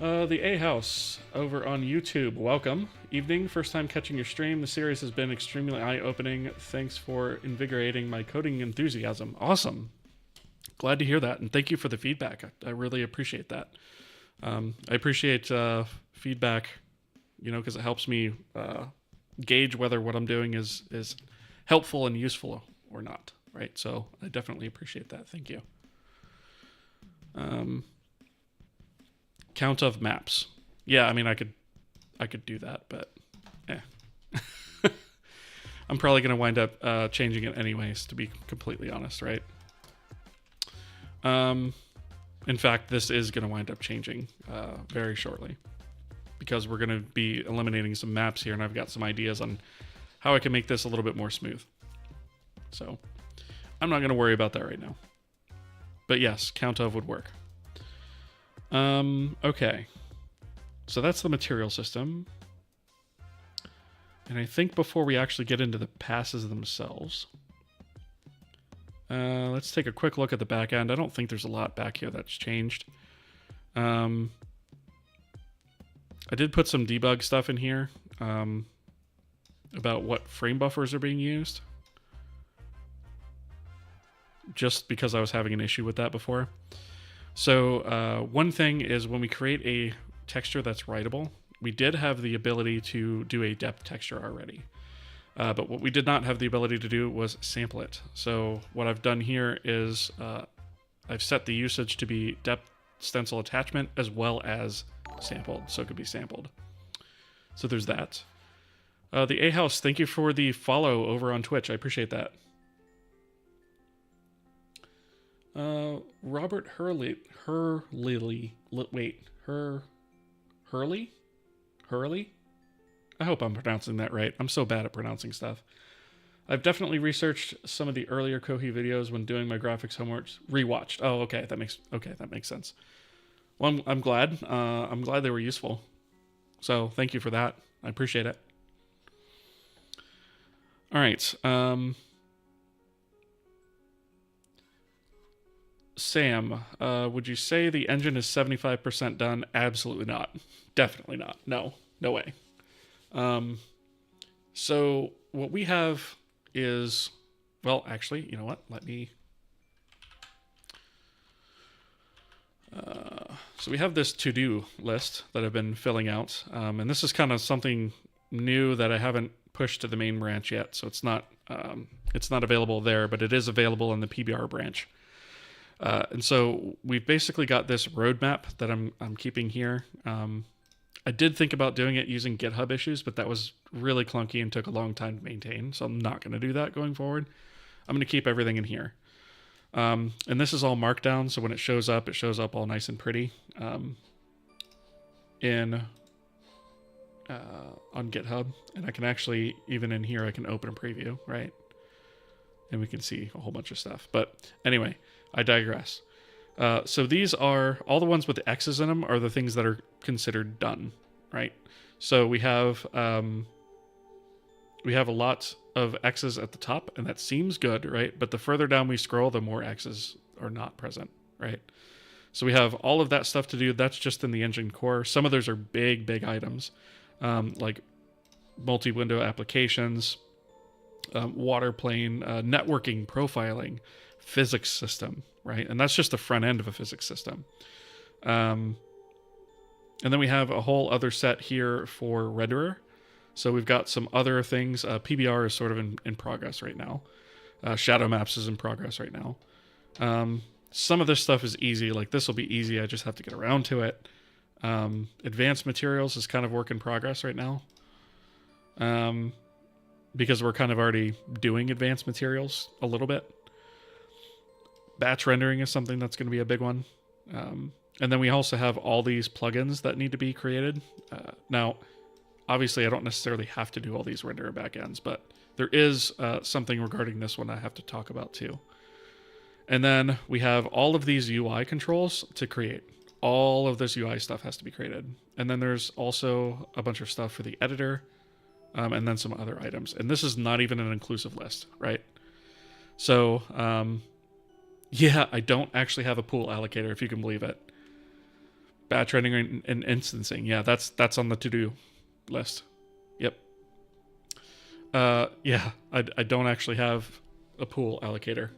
The A House over on YouTube, welcome. Evening, first time catching your stream. The series has been extremely eye-opening. Thanks for invigorating my coding enthusiasm. Awesome. Glad to hear that, and thank you for the feedback. I really appreciate that. I appreciate feedback, you know, because it helps me gauge whether what I'm doing is helpful and useful or not, right? So I definitely appreciate that. Thank you. Count of maps. Yeah, I mean, I could do that, but I'm probably going to wind up changing it anyways, to be completely honest, right? In fact, this is going to wind up changing very shortly because we're going to be eliminating some maps here, and I've got some ideas on how I can make this a little bit more smooth. So I'm not going to worry about that right now. But yes, count of would work. Okay. So that's the material system. And I think before we actually get into the passes themselves, let's take a quick look at the back end. I don't think there's a lot back here that's changed. I did put some debug stuff in here about what frame buffers are being used, just because I was having an issue with that before. So one thing is when we create a texture that's writable, we did have the ability to do a depth texture already. But what we did not have the ability to do was sample it. So what I've done here is I've set the usage to be depth stencil attachment as well as sampled, so it could be sampled. So there's that. The A House, thank you for the follow over on Twitch. I appreciate that. Robert Hurley. I hope I'm pronouncing that right. I'm so bad at pronouncing stuff. I've definitely researched some of the earlier Kohi videos when doing my graphics homework. Rewatched. Oh, okay. That makes sense. Well, I'm glad. I'm glad they were useful. So thank you for that. I appreciate it. All right. Sam, would you say the engine is 75% done? Absolutely not. Definitely not. No way. So what we have is, well, actually, you know what? Let me, so we have this to-do list that I've been filling out. And this is kind of something new that I haven't pushed to the main branch yet. So it's not available there, but it is available in the PBR branch. And so we've basically got this roadmap that I'm keeping here. I did think about doing it using GitHub issues, but that was really clunky and took a long time to maintain. So I'm not going to do that going forward. I'm going to keep everything in here. And this is all markdown. So when it shows up all nice and pretty on GitHub. And I can actually, even in here, I can open a preview, right? And we can see a whole bunch of stuff. But anyway, I digress. So these are all the ones with the X's in them are the things that are considered done, right? So we have a lot of X's at the top, and that seems good, right? But the further down we scroll, the more X's are not present, right? So we have all of that stuff to do. That's just in the engine core. Some of those are big, big items, like multi-window applications, water plane, networking, profiling, physics system, right? And that's just the front end of a physics system. And then we have a whole other set here for renderer. So we've got some other things. PBR is sort of in progress right now. Shadow maps is in progress right now. Some of this stuff is easy. Like this will be easy. I just have to get around to it. Advanced materials is kind of work in progress right now. Because we're kind of already doing advanced materials a little bit. Batch rendering is something that's going to be a big one. And then we also have all these plugins that need to be created. Now, obviously, I don't necessarily have to do all these renderer backends, but there is something regarding this one I have to talk about too. And then we have all of these UI controls to create. All of this UI stuff has to be created. And then there's also a bunch of stuff for the editor, and then some other items. And this is not even an inclusive list, right? So, yeah, I don't actually have a pool allocator, if you can believe it. Batch rendering and instancing. Yeah, that's on the to-do list. Yep. Yeah, I don't actually have a pool allocator.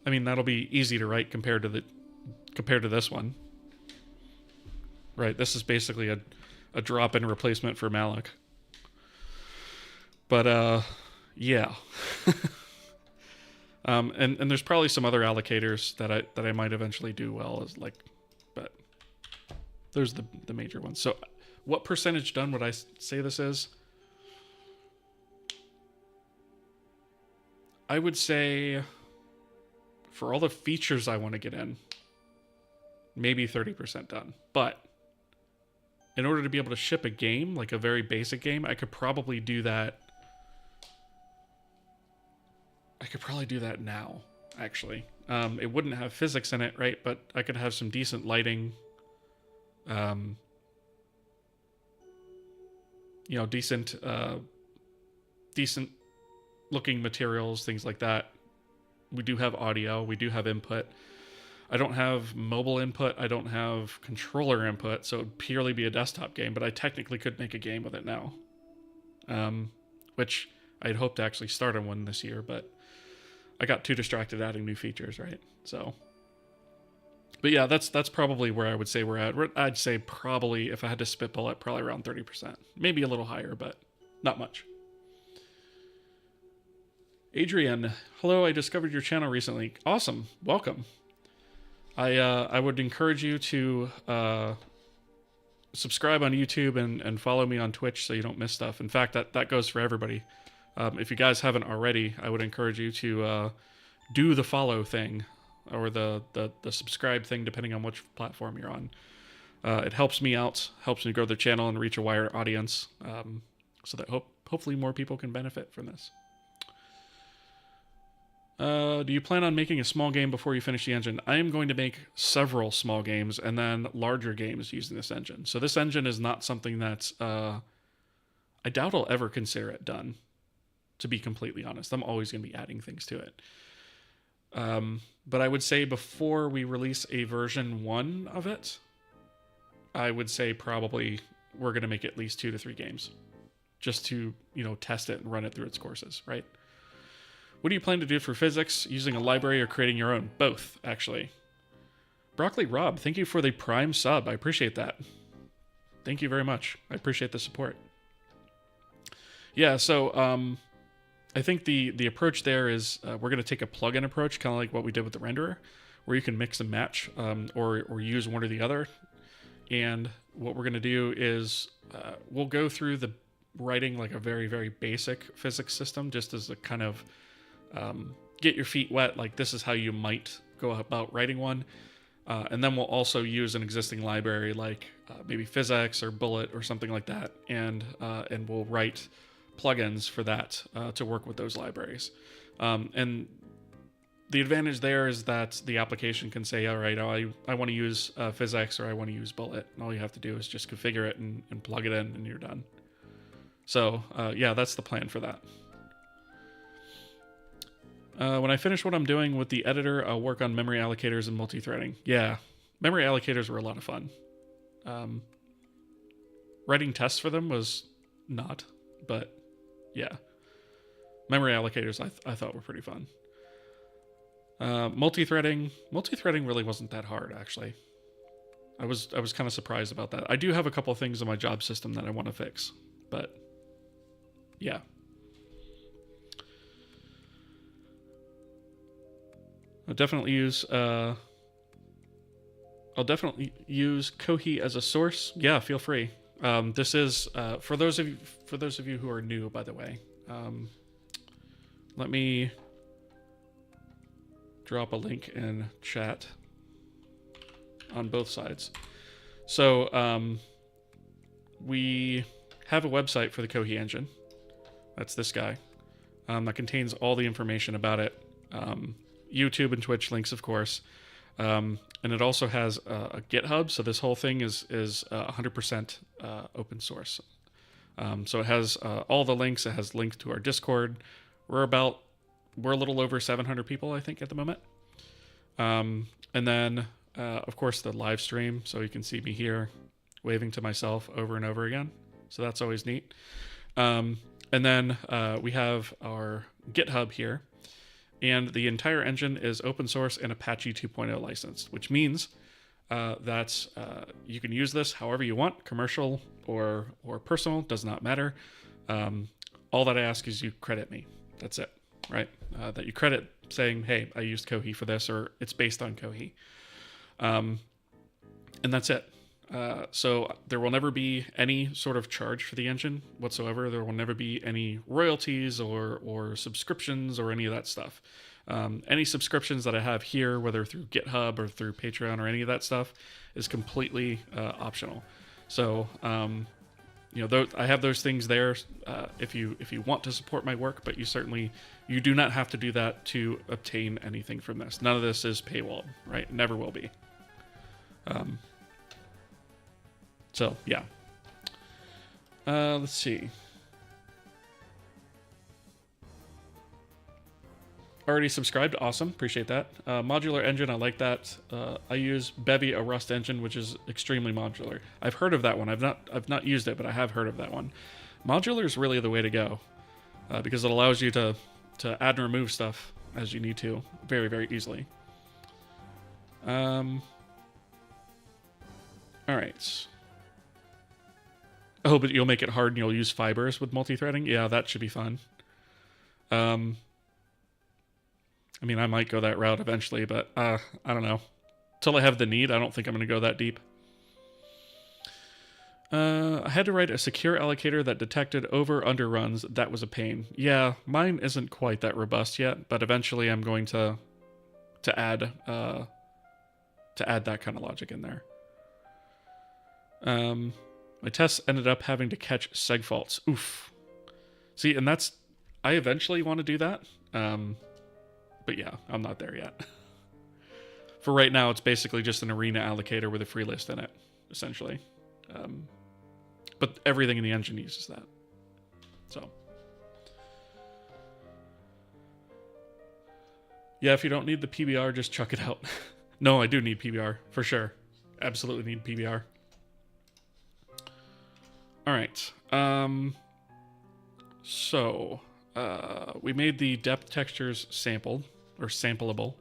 I mean, that'll be easy to write compared to this one. Right, this is basically a drop-in replacement for malloc. But yeah. And there's probably some other allocators that I might eventually do well as like, but there's the major ones. So what percentage done would I say this is? I would say for all the features I want to get in, maybe 30% done. But in order to be able to ship a game, like a very basic game, I could probably do that. I could probably do that now, actually. It wouldn't have physics in it, right? But I could have some decent lighting. You know, decent looking materials, things like that. We do have audio. We do have input. I don't have mobile input. I don't have controller input, so it would purely be a desktop game, but I technically could make a game with it now. Which I'd hoped to actually start on one this year, but I got too distracted adding new features, right? So, but yeah, that's probably where I would say we're at. I'd say probably, if I had to spitball it, probably around 30%. Maybe a little higher, but not much. Adrian, hello, I discovered your channel recently. Awesome, welcome. I would encourage you to subscribe on YouTube and follow me on Twitch so you don't miss stuff. In fact, that goes for everybody. If you guys haven't already, I would encourage you to do the follow thing or the subscribe thing, depending on which platform you're on. It helps me out, helps me grow the channel and reach a wider audience, so that hopefully more people can benefit from this. Do you plan on making a small game before you finish the engine? I am going to make several small games and then larger games using this engine. So this engine is not something that's, I doubt I'll ever consider it done, to be completely honest. I'm always going to be adding things to it. But I would say before we release a version 1 of it, I would say probably we're going to make at least 2 to 3 games just to, test it and run it through its courses, right? What do you plan to do for physics? Using a library or creating your own? Both, actually. Broccoli Rob, thank you for the Prime sub. I appreciate that. Thank you very much. I appreciate the support. Yeah, so I think the approach there is we're going to take a plugin approach, kind of like what we did with the renderer, where you can mix and match or use one or the other. And what we're going to do is we'll go through the writing like a very, very basic physics system, just as a kind of get your feet wet, like this is how you might go about writing one. And then we'll also use an existing library like maybe physics or bullet or something like that. And we'll write plugins for that to work with those libraries. And the advantage there is that the application can say, all right, I want to use PhysX or I want to use Bullet. And all you have to do is just configure it and plug it in and you're done. So yeah, that's the plan for that. When I finish what I'm doing with the editor, I'll work on memory allocators and multi-threading. Yeah, memory allocators were a lot of fun. Writing tests for them was not, but yeah. Memory allocators I thought were pretty fun. Multi-threading really wasn't that hard, actually. I was kind of surprised about that. I do have a couple of things in my job system that I want to fix, but yeah. I'll definitely use kohi as a source. Yeah, feel free. This is for those of you who are new, by the way. Let me drop a link in chat on both sides. So we have a website for the Kohi engine. That's this guy. That contains all the information about it. YouTube and Twitch links, of course. And it also has a GitHub. So this whole thing is 100% open source. So it has all the links. It has links to our Discord. We're a little over 700 people, I think, at the moment. And then, of course, the live stream. So you can see me here waving to myself over and over again. So that's always neat. And then we have our GitHub here. And the entire engine is open source and Apache 2.0 licensed, which means that you can use this however you want, commercial or personal, does not matter. All that I ask is you credit me. That's it, right? That you credit saying, hey, I used Kohi for this, or it's based on Kohi. And that's it. So there will never be any sort of charge for the engine whatsoever. There will never be any royalties or subscriptions or any of that stuff. Any subscriptions that I have here, whether through GitHub or through Patreon or any of that stuff, is completely optional. So I have those things there if you want to support my work, but you do not have to do that to obtain anything from this. None of this is paywall, right? Never will be. So yeah. Let's see. Already subscribed. Awesome. Appreciate that. Modular engine. I like that. I use Bevy, a Rust engine, which is extremely modular. I've heard of that one. I've not used it, but I have heard of that one. Modular is really the way to go because it allows you to add and remove stuff as you need to very, very easily. All right. Oh, but you'll make it hard and you'll use fibers with multi-threading? Yeah, that should be fun. I mean, I might go that route eventually, but I don't know. Till I have the need, I don't think I'm going to go that deep. I had to write a secure allocator that detected over-under runs. That was a pain. Yeah, mine isn't quite that robust yet, but eventually I'm going to add that kind of logic in there. My tests ended up having to catch seg faults. Oof. See, and I eventually want to do that. But yeah, I'm not there yet. For right now, it's basically just an arena allocator with a free list in it, essentially. But everything in the engine uses that. So. Yeah, if you don't need the PBR, just chuck it out. No, I do need PBR, for sure. Absolutely need PBR. All right. So we made the depth textures sampled or sampleable.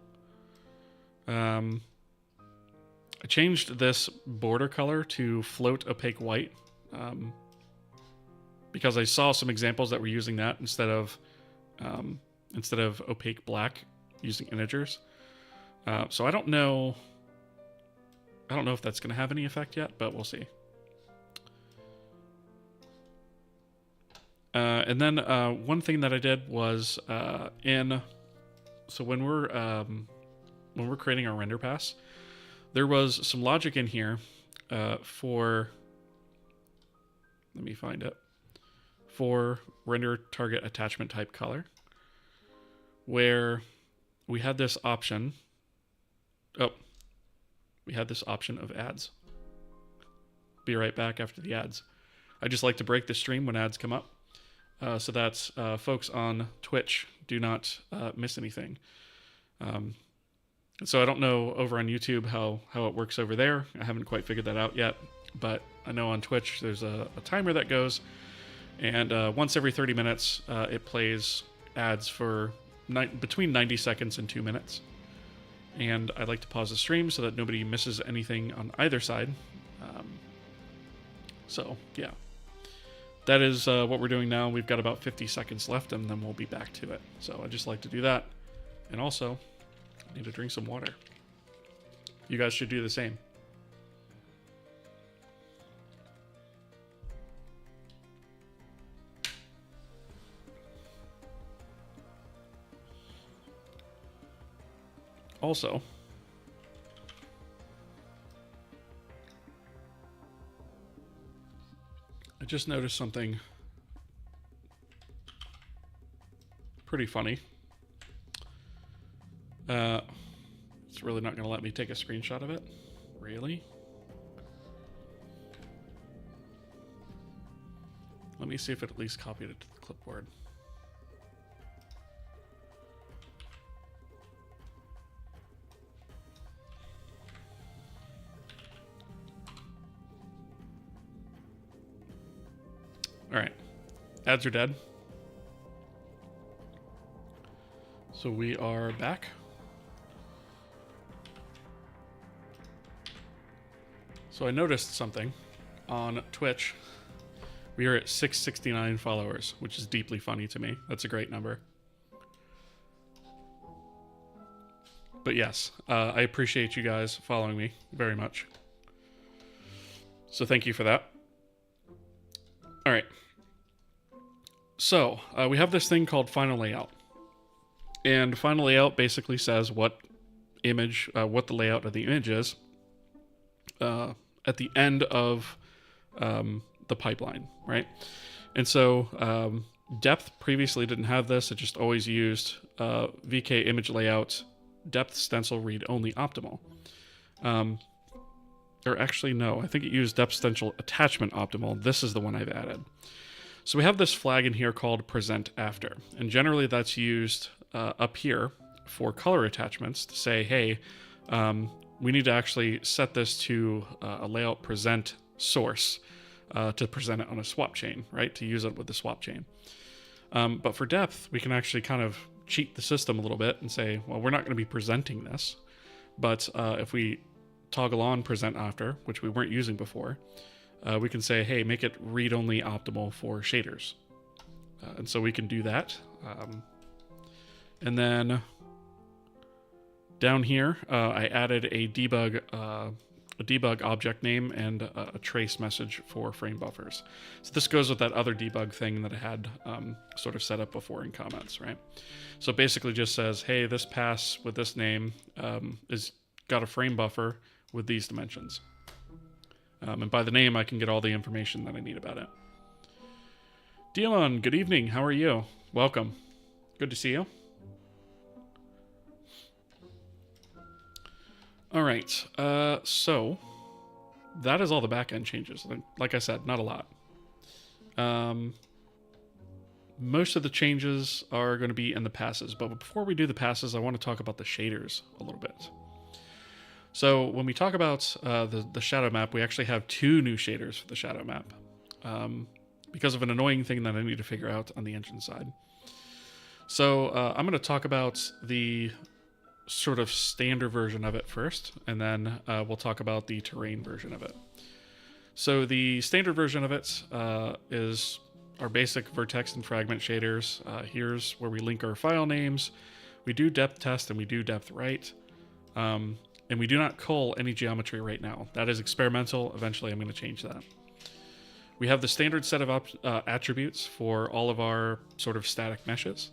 I changed this border color to float opaque white because I saw some examples that were using that instead of opaque black using integers. So I don't know if that's going to have any effect yet, but we'll see. And then one thing that I did was when we're creating our render pass, there was some logic in here for, let me find it, for render target attachment type color, where we had this option. Oh, we had this option of ads. Be right back after the ads. I just like to break the stream when ads come up, so that folks on Twitch do not miss anything. So I don't know over on YouTube how it works over there. I haven't quite figured that out yet, but I know on Twitch there's a timer that goes, and once every 30 minutes it plays ads for between 90 seconds and 2 minutes. And I like to pause the stream so that nobody misses anything on either side. So yeah, that is what we're doing now. We've got about 50 seconds left, and then we'll be back to it. So I just like to do that. And also, I need to drink some water. You guys should do the same. Also, I just noticed something pretty funny. It's really not going to let me take a screenshot of it. Really? Let me see if it at least copied it to the clipboard. All right, ads are dead. So we are back. So I noticed something on Twitch. We are at 669 followers, which is deeply funny to me. That's a great number. But yes, I appreciate you guys following me very much. So thank you for that. All right. So we have this thing called Final Layout. And Final Layout basically says what the layout of the image is at the end of the pipeline, right? And so depth previously didn't have this. It just always used VK image layout, depth stencil read only optimal. Or actually, no, I think it used depth stencil attachment optimal. This is the one I've added. So we have this flag in here called present after. And generally that's used up here for color attachments to say, hey, we need to actually set this to a layout present source to present it on a swap chain, right? To use it with the swap chain. But for depth, we can actually kind of cheat the system a little bit and say, well, we're not going to be presenting this. But if we toggle on present after, which we weren't using before, we can say, hey, make it read-only optimal for shaders. And so we can do that. And then down here, I added a debug object name and a trace message for frame buffers. So this goes with that other debug thing that I had sort of set up before in comments, right? So it basically just says, hey, this pass with this name is got a frame buffer with these dimensions. And by the name, I can get all the information that I need about it. Dion, good evening. How are you? Welcome. Good to see you. All right. So that is all the backend changes. Like I said, not a lot. Most of the changes are going to be in the passes. But before we do the passes, I want to talk about the shaders a little bit. So when we talk about the shadow map, we actually have 2 new shaders for the shadow map because of an annoying thing that I need to figure out on the engine side. So I'm going to talk about the sort of standard version of it first, and then we'll talk about the terrain version of it. So the standard version of it is our basic vertex and fragment shaders. Here's where we link our file names. We do depth test and we do depth right. And we do not cull any geometry right now. That is experimental. Eventually I'm going to change that. We have the standard set of attributes for all of our sort of static meshes.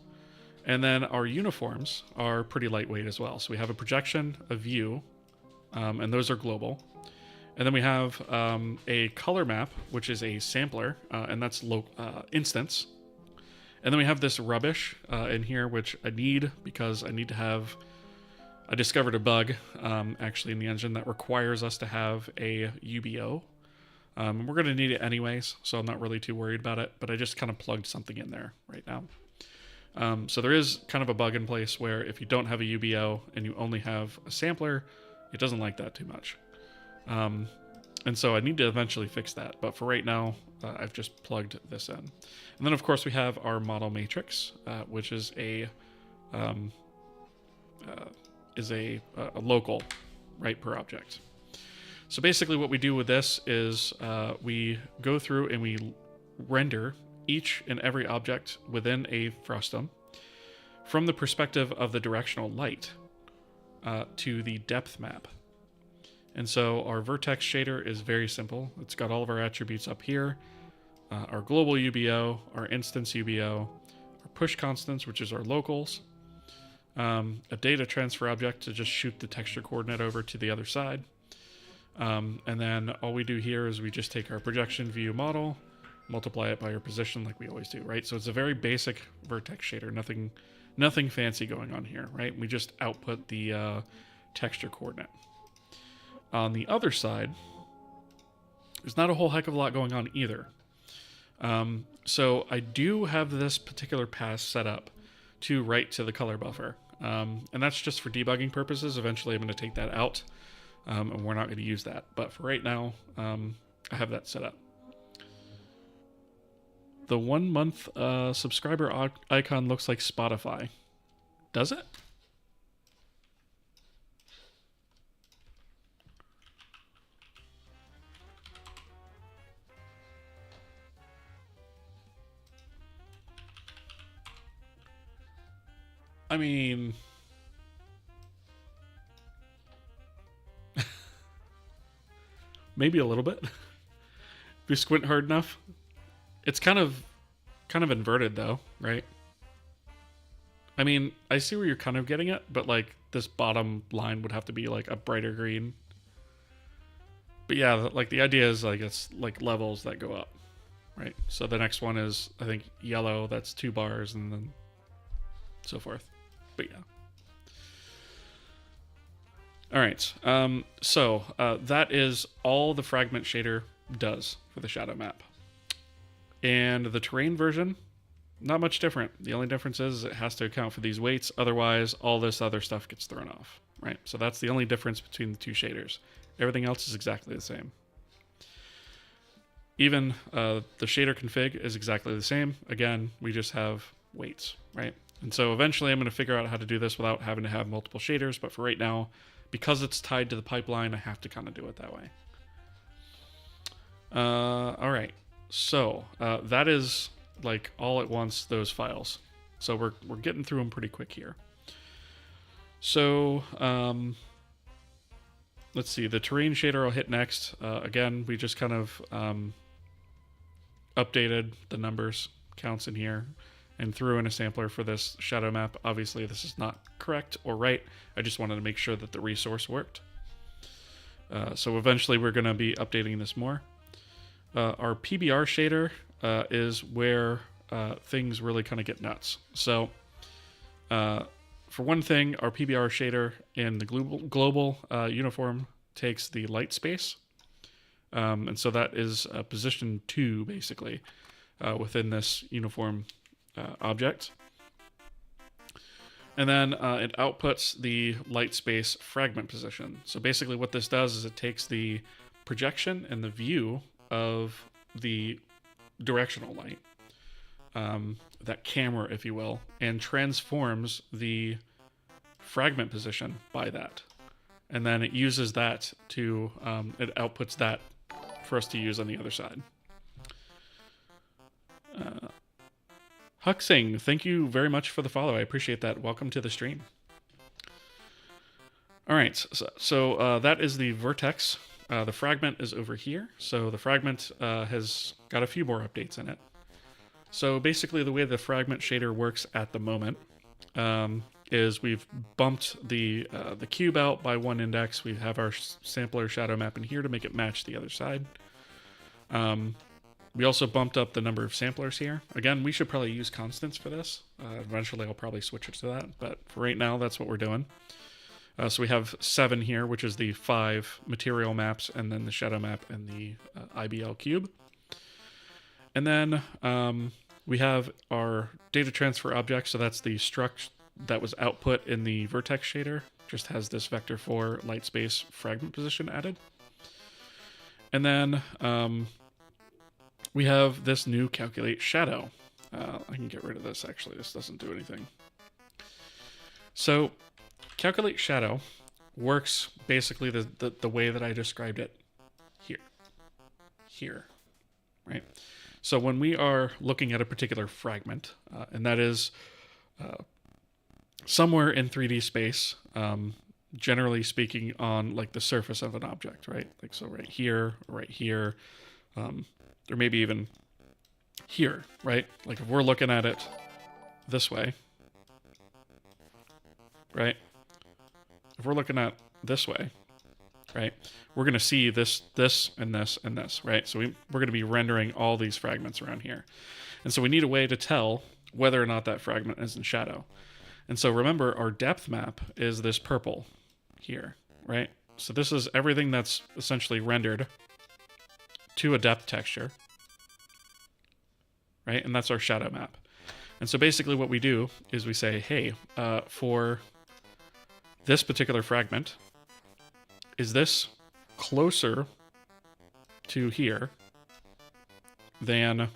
And then our uniforms are pretty lightweight as well. So we have a projection, a view, and those are global. And then we have a color map, which is a sampler, and that's instance. And then we have this rubbish in here, which I need because I need to have... I discovered a bug actually in the engine that requires us to have a UBO. We're going to need it anyways, so I'm not really too worried about it, but I just kind of plugged something in there right now. So there is kind of a bug in place where if you don't have a UBO and you only have a sampler, it doesn't like that too much. And so I need to eventually fix that, but for right now, I've just plugged this in. And then of course we have our model matrix, which is a local, right, per object. So basically what we do with this is we go through and we render each and every object within a frustum from the perspective of the directional light to the depth map. And so our vertex shader is very simple. It's got all of our attributes up here, our global UBO, our instance UBO, our push constants, which is our locals, a data transfer object to just shoot the texture coordinate over to the other side. And then all we do here is we just take our projection view model, multiply it by our position like we always do, right? So it's a very basic vertex shader, nothing fancy going on here, right? We just output the texture coordinate. On the other side, there's not a whole heck of a lot going on either. So I do have this particular pass set up to write to the color buffer. And that's just for debugging purposes. Eventually I'm going to take that out, and we're not going to use that. But for right now, I have that set up. The 1 month subscriber icon looks like Spotify. Does it? I mean... maybe a little bit. If you squint hard enough. It's kind of inverted though, right? I mean, I see where you're kind of getting it, but like this bottom line would have to be like a brighter green. But yeah, like the idea is like it's like levels that go up, right? So the next one is, I think, yellow, that's 2 bars, and then so forth. But yeah. All right, so that is all the fragment shader does for the shadow map. And the terrain version, not much different. The only difference is it has to account for these weights. Otherwise, all this other stuff gets thrown off, right? So that's the only difference between the two shaders. Everything else is exactly the same. Even the shader config is exactly the same. Again, we just have weights, right? And so eventually I'm going to figure out how to do this without having to have multiple shaders. But for right now, because it's tied to the pipeline, I have to kind of do it that way. All right. So that is like all at once those files. So we're getting through them pretty quick here. So let's see, the terrain shader I'll hit next. Again, we just kind of updated the numbers counts in here and threw in a sampler for this shadow map. Obviously this is not correct or right. I just wanted to make sure that the resource worked. So eventually we're going to be updating this more. Our PBR shader is where things really kind of get nuts. So for one thing, our PBR shader in the global uniform takes the light space. And so that is position 2, basically, within this uniform object. And then it outputs the light space fragment position. So basically what this does is it takes the projection and the view of the directional light, that camera, if you will, and transforms the fragment position by that. And then it uses that to, it outputs that for us to use on the other side. Huxing, thank you very much for the follow. I appreciate that. Welcome to the stream. All right, so that is the vertex. The fragment is over here. So the fragment has got a few more updates in it. So basically the way the fragment shader works at the moment is we've bumped the cube out by 1 index. We have our sampler shadow map in here to make it match the other side. We also bumped up the number of samplers here. Again, we should probably use constants for this. Eventually I'll probably switch it to that, but for right now, that's what we're doing. So we have 7 here, which is the 5 material maps, and then the shadow map and the IBL cube. And then we have our data transfer object, so that's the struct that was output in the vertex shader. Just has this vector 4 light space fragment position added. And then we have this new calculate shadow. I can get rid of this, actually. This doesn't do anything. So calculate shadow works basically the way that I described it here, right? So when we are looking at a particular fragment, and that is somewhere in 3D space, generally speaking on like the surface of an object, right? Like so right here, or maybe even here, right? Like if we're looking at it this way, right? If we're looking at this way, right? We're going to see this, and this, and this, right? So we're going to be rendering all these fragments around here. And so we need a way to tell whether or not that fragment is in shadow. And so remember, our depth map is this purple here, right? So this is everything that's essentially rendered to a depth texture, right? And that's our shadow map. And so basically what we do is we say, hey, for this particular fragment, is this closer to here than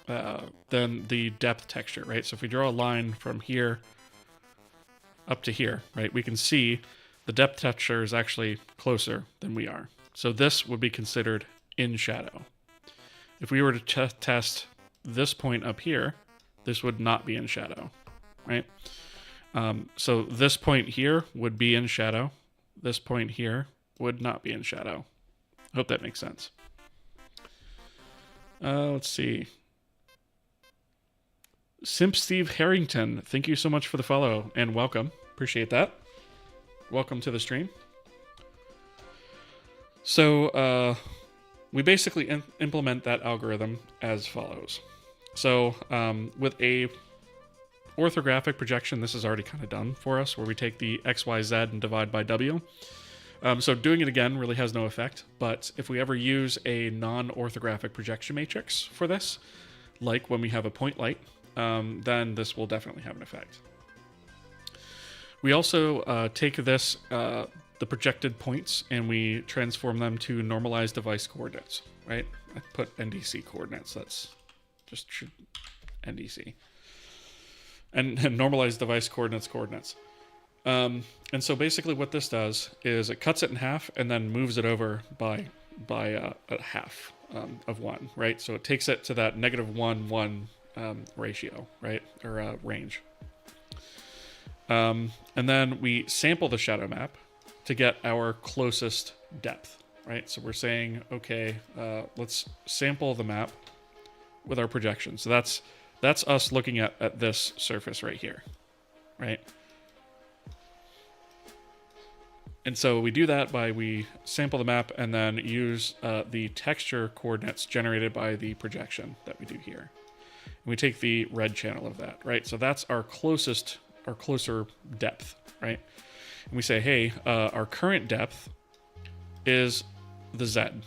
the depth texture, right? So if we draw a line from here up to here, right, we can see the depth texture is actually closer than we are. So this would be considered in shadow. If we were to test this point up here, this would not be in shadow, right? So this point here would be in shadow. This point here would not be in shadow. Hope that makes sense. Let's see. Simp Steve Harrington, thank you so much for the follow and welcome. Appreciate that. Welcome to the stream. So we basically implement that algorithm as follows. So with a orthographic projection, this is already kind of done for us, where we take the X, Y, Z and divide by W. So doing it again really has no effect, but if we ever use a non-orthographic projection matrix for this, like when we have a point light, then this will definitely have an effect. We also take this, the projected points, and we transform them to normalized device coordinates, right? I put NDC coordinates, that's just NDC. And normalized device coordinates. And so basically what this does is it cuts it in half and then moves it over by a half of 1, right? So it takes it to that -1, 1 ratio, right? Or range. And then we sample the shadow map to get our closest depth, right? So we're saying, okay, let's sample the map with our projection. So that's us looking at this surface right here, right? And so we do that by we sample the map and then use the texture coordinates generated by the projection that we do here. And we take the red channel of that, right? So that's our closer depth, right? And we say, hey, our current depth is the Z.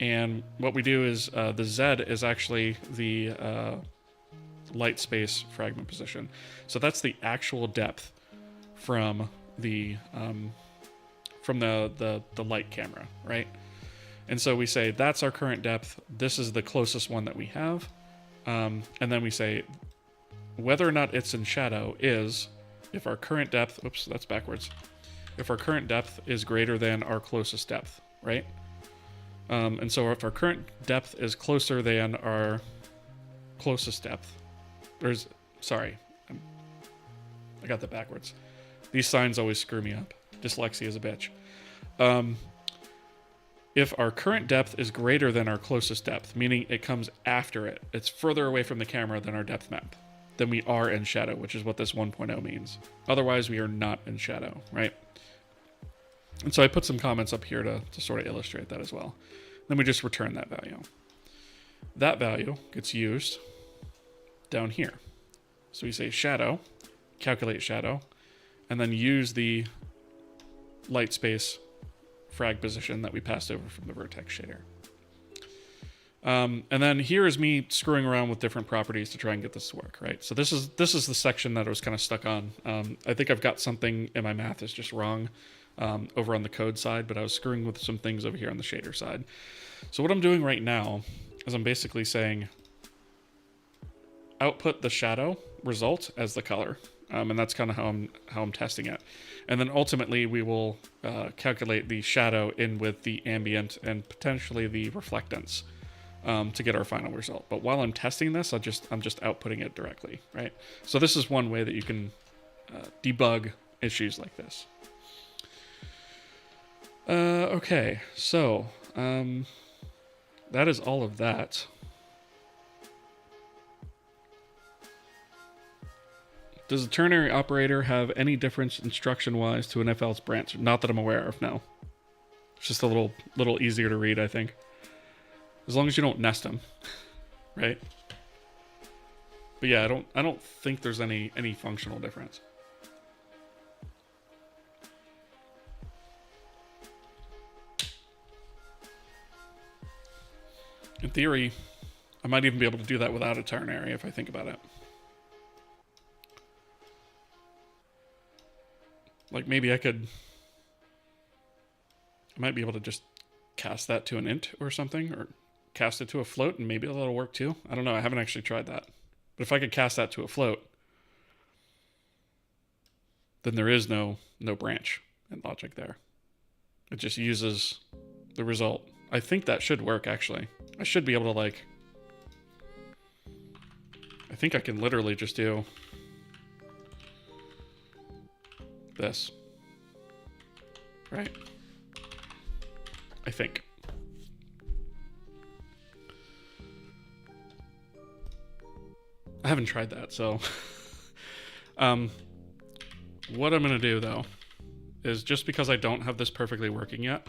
And what we do is the Z is actually the light space fragment position. So that's the actual depth from the light camera, right? And so we say that's our current depth. This is the closest one that we have. And then we say whether or not it's in shadow is if our current depth, oops, that's backwards. If our current depth is greater than our closest depth, right? And so if our current depth is closer than our closest depth, I got that backwards. These signs always screw me up. Dyslexia is a bitch. If our current depth is greater than our closest depth, meaning it comes after it, it's further away from the camera than our depth map, then we are in shadow, which is what this 1.0 means. Otherwise, we are not in shadow, right? And so I put some comments up here to sort of illustrate that as well. Then we just return that value. That value gets used down here. So we say shadow, calculate shadow, and then use the light space frag position that we passed over from the vertex shader. And then here is me screwing around with different properties to try and get this to work, right? So this is the section that I was kind of stuck on. I think I've got something in my math is just wrong over on the code side, but I was screwing with some things over here on the shader side. So what I'm doing right now is I'm basically saying output the shadow result as the color. And that's kind of how I'm testing it. And then ultimately we will calculate the shadow in with the ambient and potentially the reflectance to get our final result. But while I'm testing this, I'm just outputting it directly, right? So this is one way that you can debug issues like this. Okay, so that is all of that. Does a ternary operator have any difference instruction-wise to an if-else branch? Not that I'm aware of, no. It's just a little easier to read, I think. As long as you don't nest them, right? But yeah, I don't think there's any functional difference. In theory, I might even be able to do that without a ternary if I think about it. Like maybe I might be able to just cast that to an int or something, or cast it to a float, and maybe that'll work too. I don't know. I haven't actually tried that. But if I could cast that to a float, then there is no branch in logic there. It just uses the result. I think that should work, actually. I should be able to, like... I think I can literally just do this. Right? I think. I haven't tried that, so... what I'm going to do, though, is just because I don't have this perfectly working yet,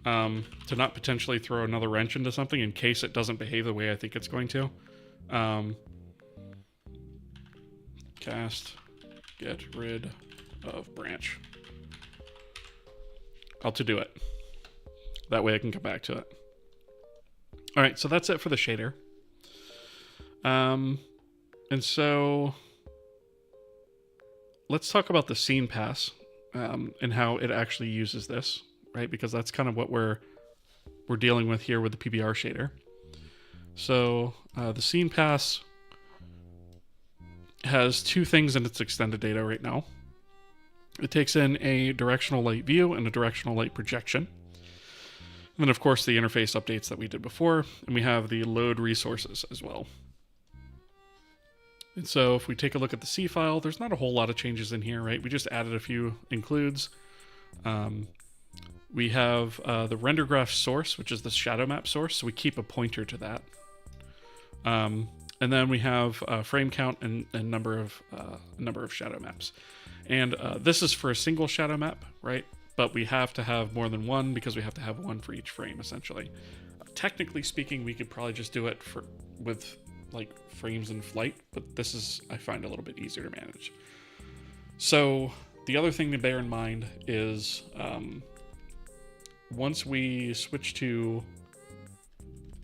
to not potentially throw another wrench into something in case it doesn't behave the way I think it's going to. Cast, get rid of branch. I'll to-do it. That way I can come back to it. All right, so that's it for the shader. And so let's talk about the scene pass and how it actually uses this, right? Because that's kind of what we're dealing with here with the PBR shader. So the scene pass has two things in its extended data right now. It takes in a directional light view and a directional light projection. And then, of course, the interface updates that we did before, and we have the load resources as well. And so if we take a look at the C file, there's not a whole lot of changes in here, right? We just added a few includes. We have the render graph source, which is the shadow map source, so we keep a pointer to that. And then we have frame count and number of shadow maps. And this is for a single shadow map, right? But we have to have more than one because we have to have one for each frame, essentially. Technically speaking, we could probably just do it with like frames in flight, but this is, I find, a little bit easier to manage. So the other thing to bear in mind is once we switch to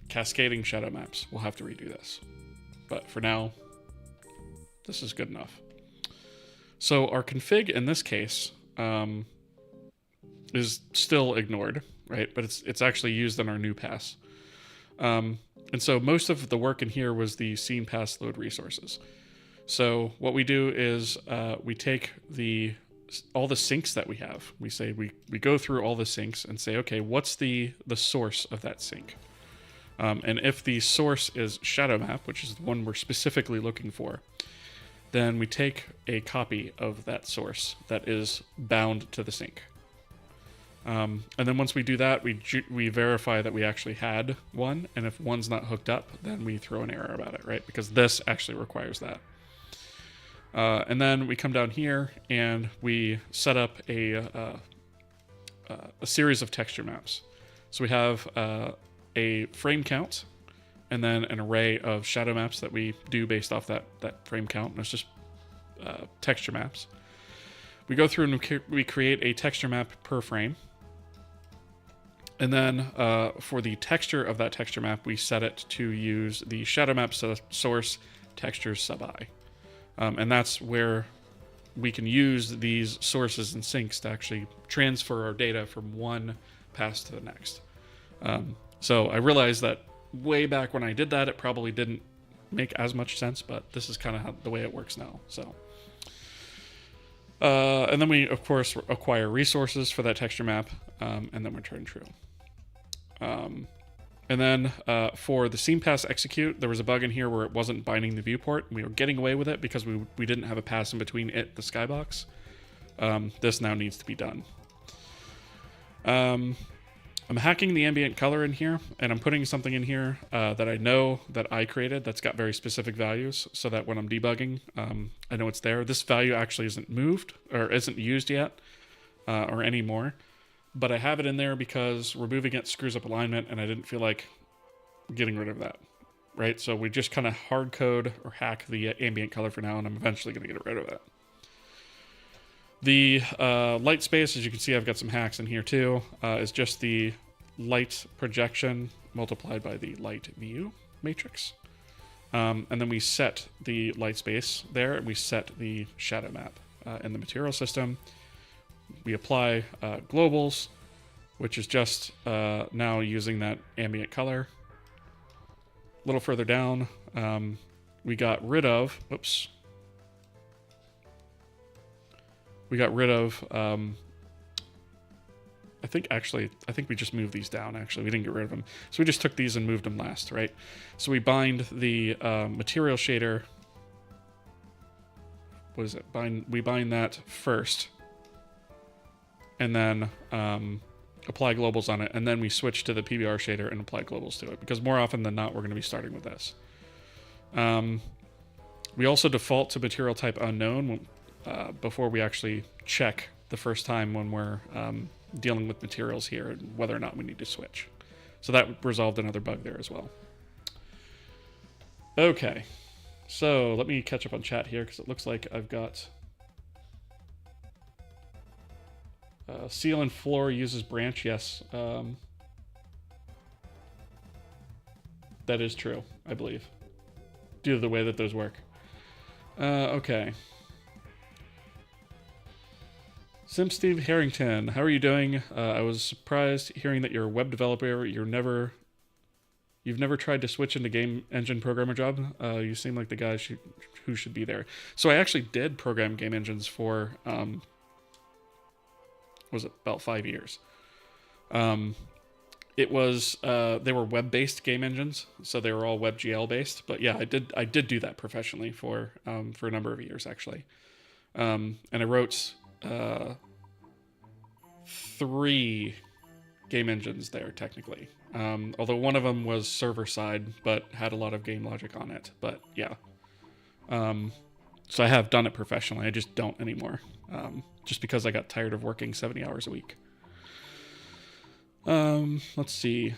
cascading shadow maps, we'll have to redo this. But for now, this is good enough. So our config in this case is still ignored, right? But it's actually used in our new pass. And so most of the work in here was the scene pass load resources. So what we do is we take all the sinks that we have. We say we go through all the sinks and say, okay, what's the source of that sink? And if the source is shadow map, which is the one we're specifically looking for, then we take a copy of that source that is bound to the sink. And then once we do that, we verify that we actually had one, and if one's not hooked up, then we throw an error about it, right? Because this actually requires that. And then we come down here and we set up a series of texture maps. So we have a frame count, and then an array of shadow maps that we do based off that frame count. And it's just texture maps. We go through and we create a texture map per frame. And then for the texture of that texture map, we set it to use the shadow map source textures sub I. And that's where we can use these sources and sinks to actually transfer our data from one pass to the next. So I realized that way back when I did that, it probably didn't make as much sense, but this is kind of the way it works now. So, and then we, of course, acquire resources for that texture map, and then return true. And then for the scene pass execute, there was a bug in here where it wasn't binding the viewport. We were getting away with it because we didn't have a pass in between it, the skybox. This now needs to be done. I'm hacking the ambient color in here, and I'm putting something in here that I know that I created that's got very specific values, so that when I'm debugging, I know it's there. This value actually isn't moved or isn't used yet or anymore, but I have it in there because removing it screws up alignment, and I didn't feel like getting rid of that, right? So we just kind of hard code or hack the ambient color for now, and I'm eventually going to get rid of it. The light space, as you can see, I've got some hacks in here too, is just the light projection multiplied by the light view matrix. And then we set the light space there, and we set the shadow map in the material system. We apply globals, which is just now using that ambient color. A little further down, we got rid of, whoops. We got rid of, I think we just moved these down, actually. We didn't get rid of them. So we just took these and moved them last, right? So we bind the material shader. What is it? We bind that first. And then apply globals on it. And then we switch to the PBR shader and apply globals to it. Because more often than not, we're going to be starting with this. We also default to material type unknown before we actually check the first time when we're dealing with materials here and whether or not we need to switch. So that resolved another bug there as well. Okay, so let me catch up on chat here because it looks like I've got seal and floor uses branch. Yes, that is true, I believe, due to the way that those work. Okay. Sim Steve Harrington, how are you doing? I was surprised hearing that you're a web developer. You've never tried to switch into game engine programmer job. You seem like the guy who should be there. So I actually did program game engines for, was it about 5 years? It was they were web-based game engines, so they were all WebGL based. But yeah, I did do that professionally for a number of years actually, and I wrote 3 game engines there technically. Although one of them was server side, but had a lot of game logic on it. But yeah, so I have done it professionally. I just don't anymore, just because I got tired of working 70 hours a week. Let's see.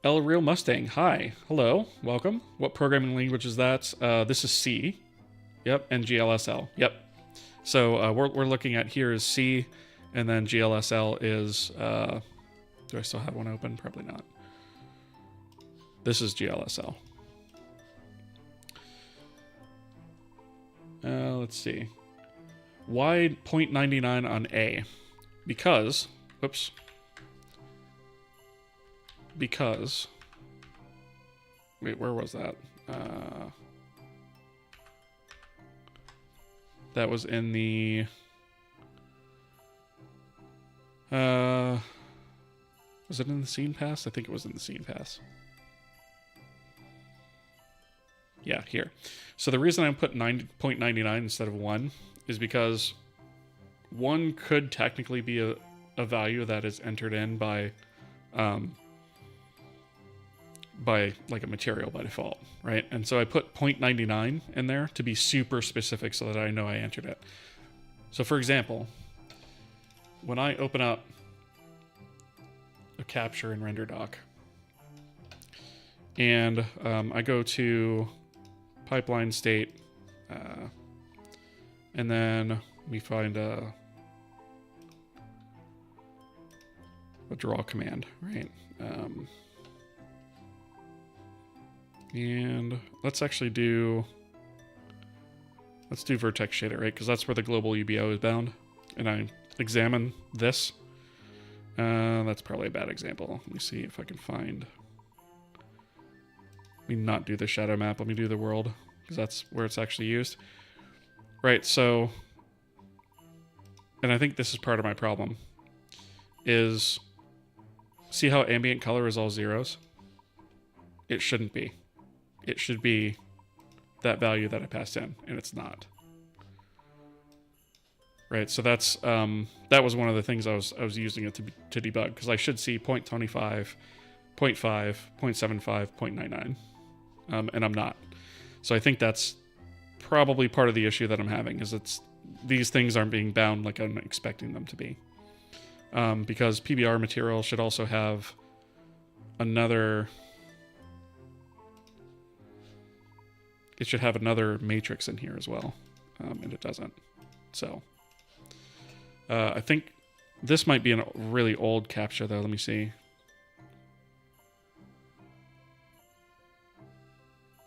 El Real Mustang, hi, hello, welcome. What programming language is that? This is C. Yep, and GLSL. Yep. So we're looking at here is C, and then GLSL is. Do I still have one open? Probably not. This is GLSL. Let's see. Why 0.99 on A? Because, whoops. Because, wait, where was that? That was in the, was it in the scene pass? I think it was in the scene pass. Yeah, here. So the reason I put 0.99 instead of 1 is because 1 could technically be a value that is entered in by like a material by default, right? And so I put 0.99 in there to be super specific so that I know I entered it. So for example, when I open up a capture in RenderDoc and I go to pipeline state, and then we find a draw command, right? And let's do vertex shader, right? Because that's where the global UBO is bound. And I examine this. That's probably a bad example. Let me see if I can find. Let me not do the shadow map. Let me do the world, because that's where it's actually used. Right, so, and I think this is part of my problem, is see how ambient color is all zeros? It shouldn't be. It should be that value that I passed in, and it's not. Right, so that's that was one of the things I was using it to debug, because I should see 0.25, 0.5, 0.75, 0.99, and I'm not. So I think that's probably part of the issue that I'm having, is these things aren't being bound like I'm expecting them to be. Because PBR material should also have another. It should have another matrix in here as well, and it doesn't. So I think this might be a really old captcha, though. Let me see.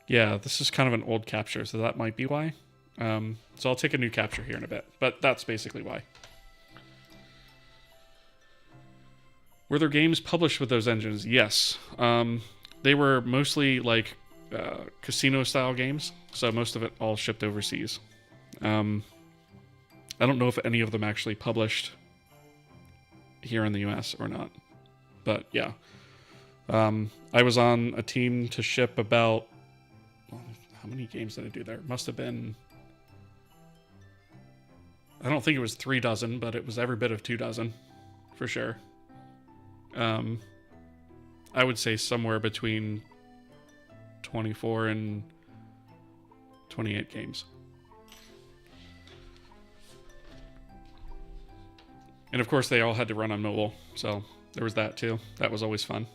Yeah, this is kind of an old captcha, so that might be why. So I'll take a new captcha here in a bit, but that's basically why. Were there games published with those engines? Yes. They were mostly like casino-style games, so most of it all shipped overseas. I don't know if any of them actually published here in the US or not, but yeah. I was on a team to ship about... how many games did I do there? Must have been... I don't think it was 3 dozen, but it was every bit of 2 dozen, for sure. I would say somewhere between 24 and 28 games. And of course, they all had to run on mobile, so there was that too. That was always fun.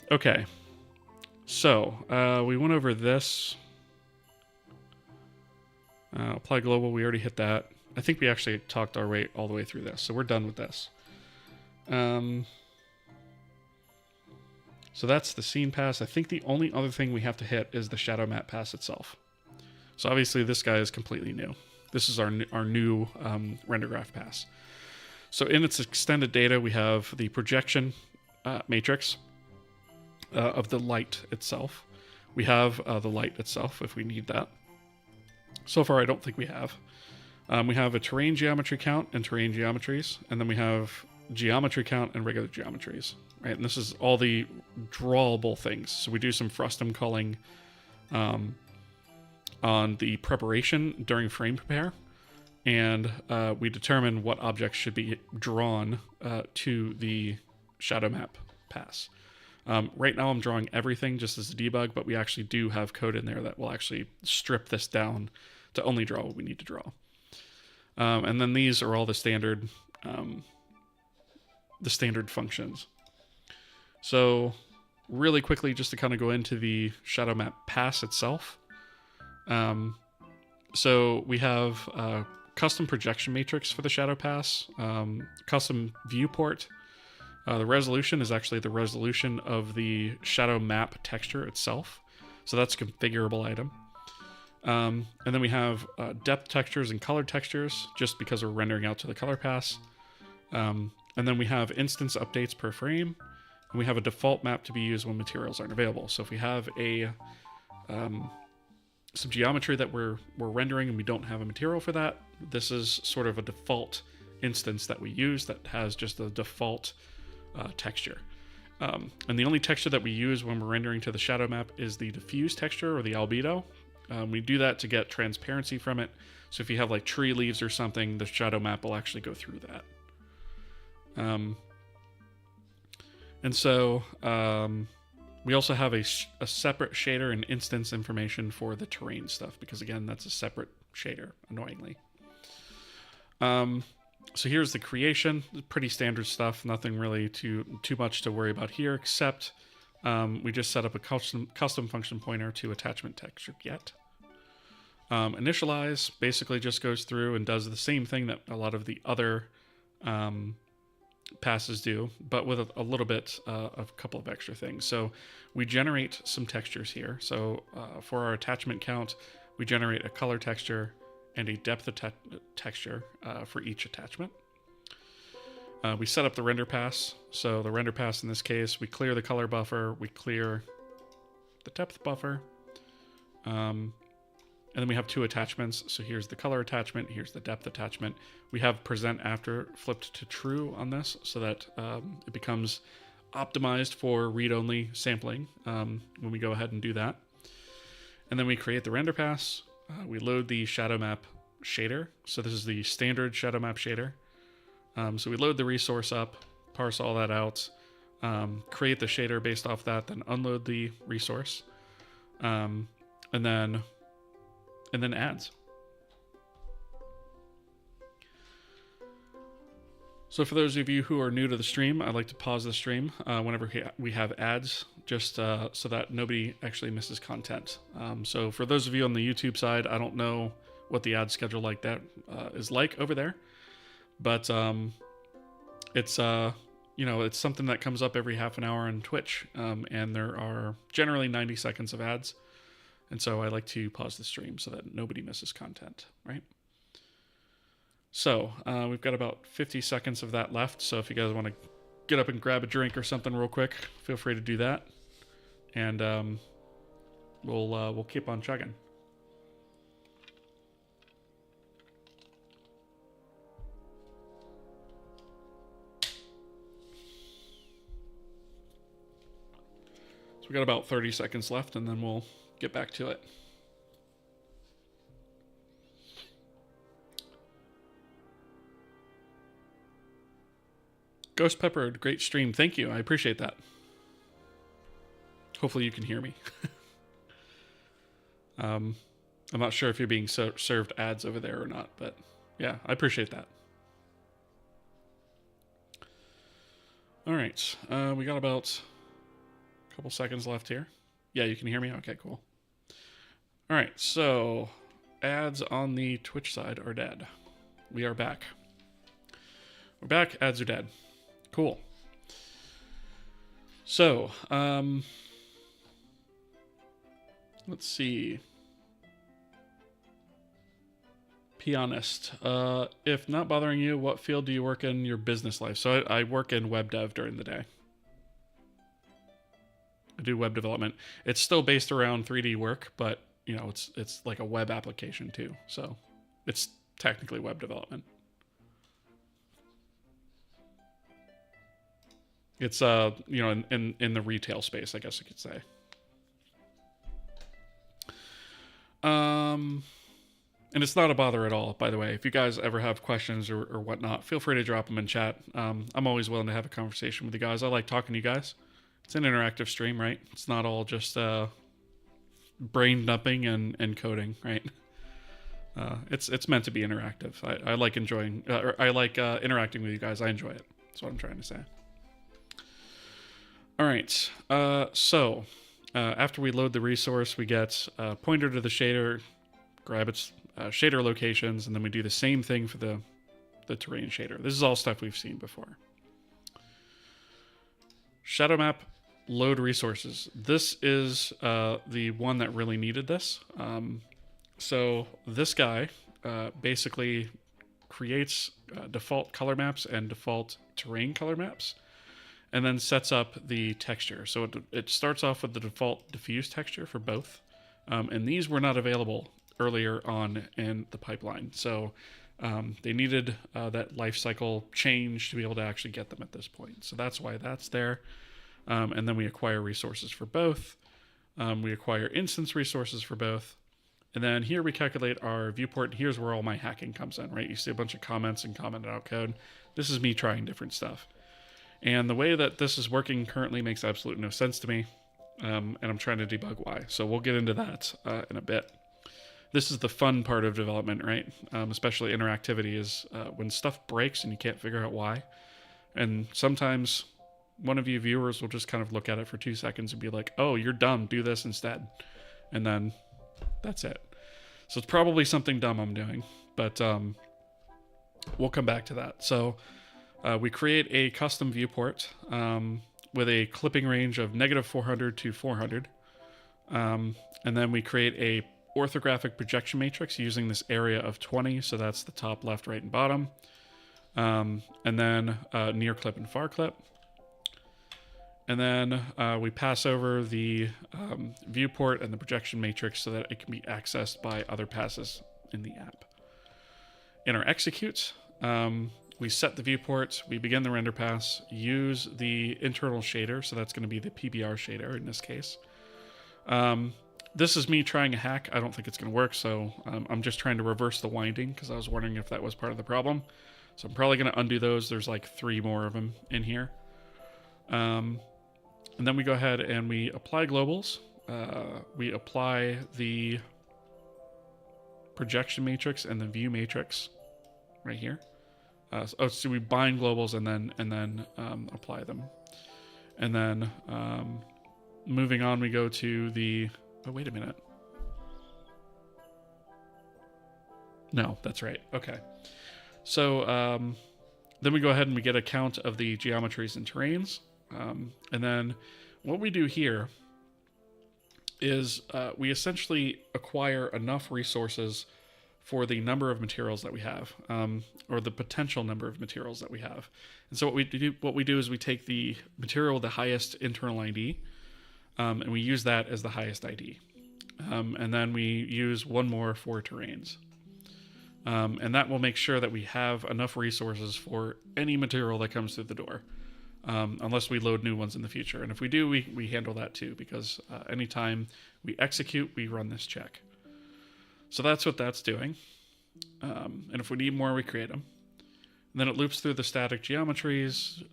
Okay. So, we went over this. Apply global, we already hit that. I think we actually talked our way all the way through this, so we're done with this. So that's the scene pass. I think the only other thing we have to hit is the shadow map pass itself. So obviously this guy is completely new. This is our new render graph pass. So in its extended data, we have the projection matrix of the light itself. We have the light itself if we need that. So far, I don't think we have. We have a terrain geometry count and terrain geometries, and then we have geometry count and regular geometries, right? And this is all the drawable things. So we do some frustum culling on the preparation during frame prepare, and we determine what objects should be drawn to the shadow map pass. Right now I'm drawing everything just as a debug, but we actually do have code in there that will actually strip this down to only draw what we need to draw. And then these are all the standard functions. So really quickly, just to kind of go into the shadow map pass itself. So we have a custom projection matrix for the shadow pass, custom viewport. The resolution is actually the resolution of the shadow map texture itself. So that's a configurable item. And then we have depth textures and color textures, just because we're rendering out to the color pass. And then we have instance updates per frame. And we have a default map to be used when materials aren't available. So if we have some geometry that we're rendering and we don't have a material for that, this is sort of a default instance that we use that has just a default texture. And the only texture that we use when we're rendering to the shadow map is the diffuse texture or the albedo. We do that to get transparency from it. So if you have like tree leaves or something, the shadow map will actually go through that. And so we also have a separate shader and instance information for the terrain stuff, because again, that's a separate shader, annoyingly. So here's the creation. Pretty standard stuff. Nothing really too much to worry about here, except we just set up a custom function pointer to attachment texture get. Initialize basically just goes through and does the same thing that a lot of the other passes do, but with a little bit of a couple of extra things. So we generate some textures here. So for our attachment count, we generate a color texture and a depth of texture for each attachment. We set up the render pass. So the render pass in this case, we clear the color buffer, we clear the depth buffer, and then we have two attachments. So here's the color attachment, here's the depth attachment. We have present after flipped to true on this so that it becomes optimized for read-only sampling when we go ahead and do that. And then we create the render pass. We load the shadow map shader. So this is the standard shadow map shader. So we load the resource up, parse all that out, create the shader based off that, then unload the resource, and then adds. So for those of you who are new to the stream, I'd like to pause the stream whenever we have ads, just so that nobody actually misses content. So for those of you on the YouTube side, I don't know what the ad schedule like that is like over there, but it's it's something that comes up every half an hour on Twitch, and there are generally 90 seconds of ads, and so I like to pause the stream so that nobody misses content, right? So we've got about 50 seconds of that left. So if you guys want to get up and grab a drink or something real quick, feel free to do that. And we'll keep on chugging. So we got about 30 seconds left, and then we'll get back to it. Ghost Pepper, great stream. Thank you. I appreciate that. Hopefully you can hear me. I'm not sure if you're being served ads over there or not, but yeah, I appreciate that. All right. We got about a couple seconds left here. Yeah, you can hear me? Okay, cool. All right, so ads on the Twitch side are dead. We are back. We're back. Ads are dead. Cool. So, let's see. Be honest. If not bothering you, what field do you work in your business life? So I work in web dev during the day. I do web development. It's still based around 3D work, but you know, it's like a web application too. So it's technically web development. It's you know, in the retail space, I guess you could say. And it's not a bother at all, by the way. If you guys ever have questions or whatnot, feel free to drop them in chat. I'm always willing to have a conversation with you guys. I like talking to you guys. It's an interactive stream, right? It's not all just brain dumping and coding, right? It's meant to be interactive. I like enjoying, or I like interacting with you guys. I enjoy it. That's what I'm trying to say. All right. So after we load the resource, we get a pointer to the shader, grab its shader locations, and then we do the same thing for the terrain shader. This is all stuff we've seen before. Shadow map, load resources. This is the one that really needed this. So this guy basically creates default color maps and default terrain color maps, and then sets up the texture. So it starts off with the default diffuse texture for both. And these were not available earlier on in the pipeline. So they needed that life cycle change to be able to actually get them at this point. So that's why that's there. And then we acquire resources for both. We acquire instance resources for both. And then here we calculate our viewport. Here's where all my hacking comes in, right? You see a bunch of comments and commented out code. This is me trying different stuff. And the way that this is working currently makes absolutely no sense to me. And I'm trying to debug why. So we'll get into that in a bit. this is the fun part of development, right? Especially interactivity is when stuff breaks and you can't figure out why. And sometimes one of you viewers will just kind of look at it for 2 seconds and be like, oh, you're dumb, do this instead. And then that's it. So it's probably something dumb I'm doing, but we'll come back to that. So we create a custom viewport with a clipping range of -400 to 400. And then we create a orthographic projection matrix using this area of 20. So that's the top, left, right, and bottom. And then near clip and far clip. And then we pass over the viewport and the projection matrix so that it can be accessed by other passes in the app. In our execute, we set the viewport, we begin the render pass, use the internal shader, so that's going to be the PBR shader in this case. This is me trying a hack. I don't think it's going to work, so I'm just trying to reverse the winding because I was wondering if that was part of the problem. So I'm probably going to undo those. There's like 3 more of them in here. And then we go ahead and we apply globals. We apply the projection matrix and the view matrix right here. So we bind globals and then apply them. And then moving on, we go to the... Oh, wait a minute. No, that's right. Okay. So then we go ahead and we get a count of the geometries and terrains. And then what we do here is we essentially acquire enough resources for the number of materials that we have, or the potential number of materials that we have. And so what we do is we take the material with the highest internal ID, and we use that as the highest ID. And then we use one more for terrains. And that will make sure that we have enough resources for any material that comes through the door. Unless we load new ones in the future. And if we do, we handle that too, because anytime we execute, we run this check. So that's what that's doing. And if we need more, we create them. And then it loops through the static geometries,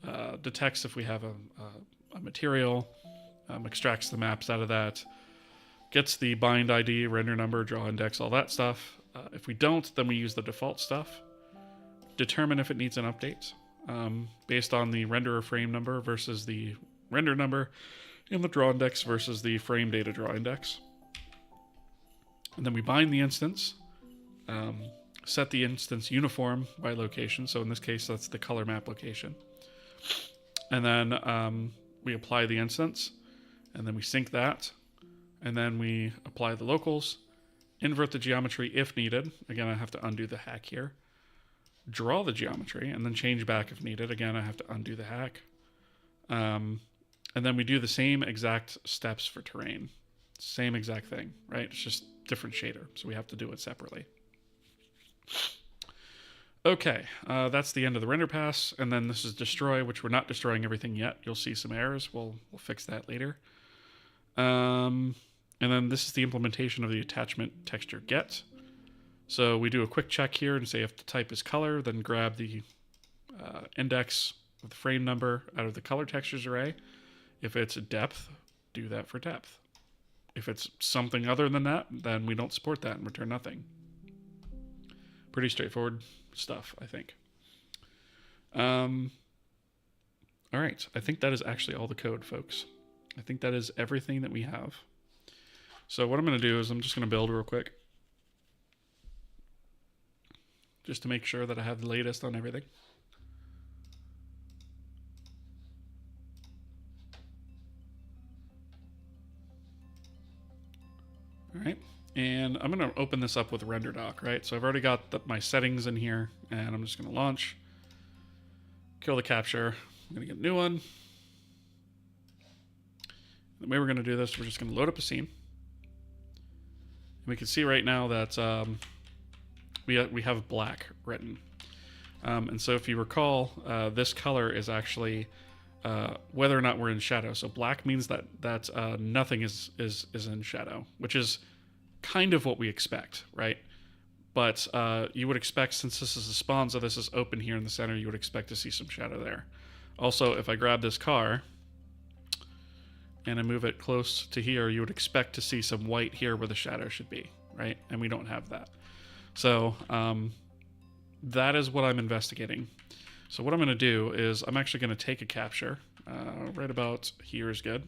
detects if we have a material, extracts the maps out of that, gets the bind ID, render number, draw index, all that stuff. If we don't, then we use the default stuff. Determine if it needs an update. Based on the renderer frame number versus the render number, and the draw index versus the frame data draw index. And then we bind the instance, set the instance uniform by location. So in this case, that's the color map location. And then we apply the instance, and then we sync that, and then we apply the locals, invert the geometry if needed. Again, I have to undo the hack here. Draw the geometry and then change back if needed. Again, I have to undo the hack. And then we do the same exact steps for terrain. Same exact thing, right? It's just different shader, so we have to do it separately. Okay, that's the end of the render pass, and then this is destroy, which we're not destroying everything yet. You'll see some errors. We'll fix that later. And then this is the implementation of the attachment texture get. So we do a quick check here and say if the type is color, then grab the index of the frame number out of the color textures array. If it's depth, do that for depth. If it's something other than that, then we don't support that and return nothing. Pretty straightforward stuff, I think. All right, I think that is actually all the code, folks. I think that is everything that we have. So what I'm going to do is I'm just going to build real quick, just to make sure that I have the latest on everything. All right, and I'm going to open this up with render doc, right? So I've already got my settings in here, and I'm just going to launch, kill the capture. I'm going to get a new one. The way we're going to do this, we're just going to load up a scene. And we can see right now that we have black written. And so if you recall, this color is actually whether or not we're in shadow. So black means that nothing is in shadow, which is kind of what we expect, right? But you would expect, since this is a spawn, so this is open here in the center, you would expect to see some shadow there. Also, if I grab this car and I move it close to here, you would expect to see some white here where the shadow should be, right? And we don't have that. So that is what I'm investigating. So what I'm going to do is I'm actually going to take a capture. Right about here is good.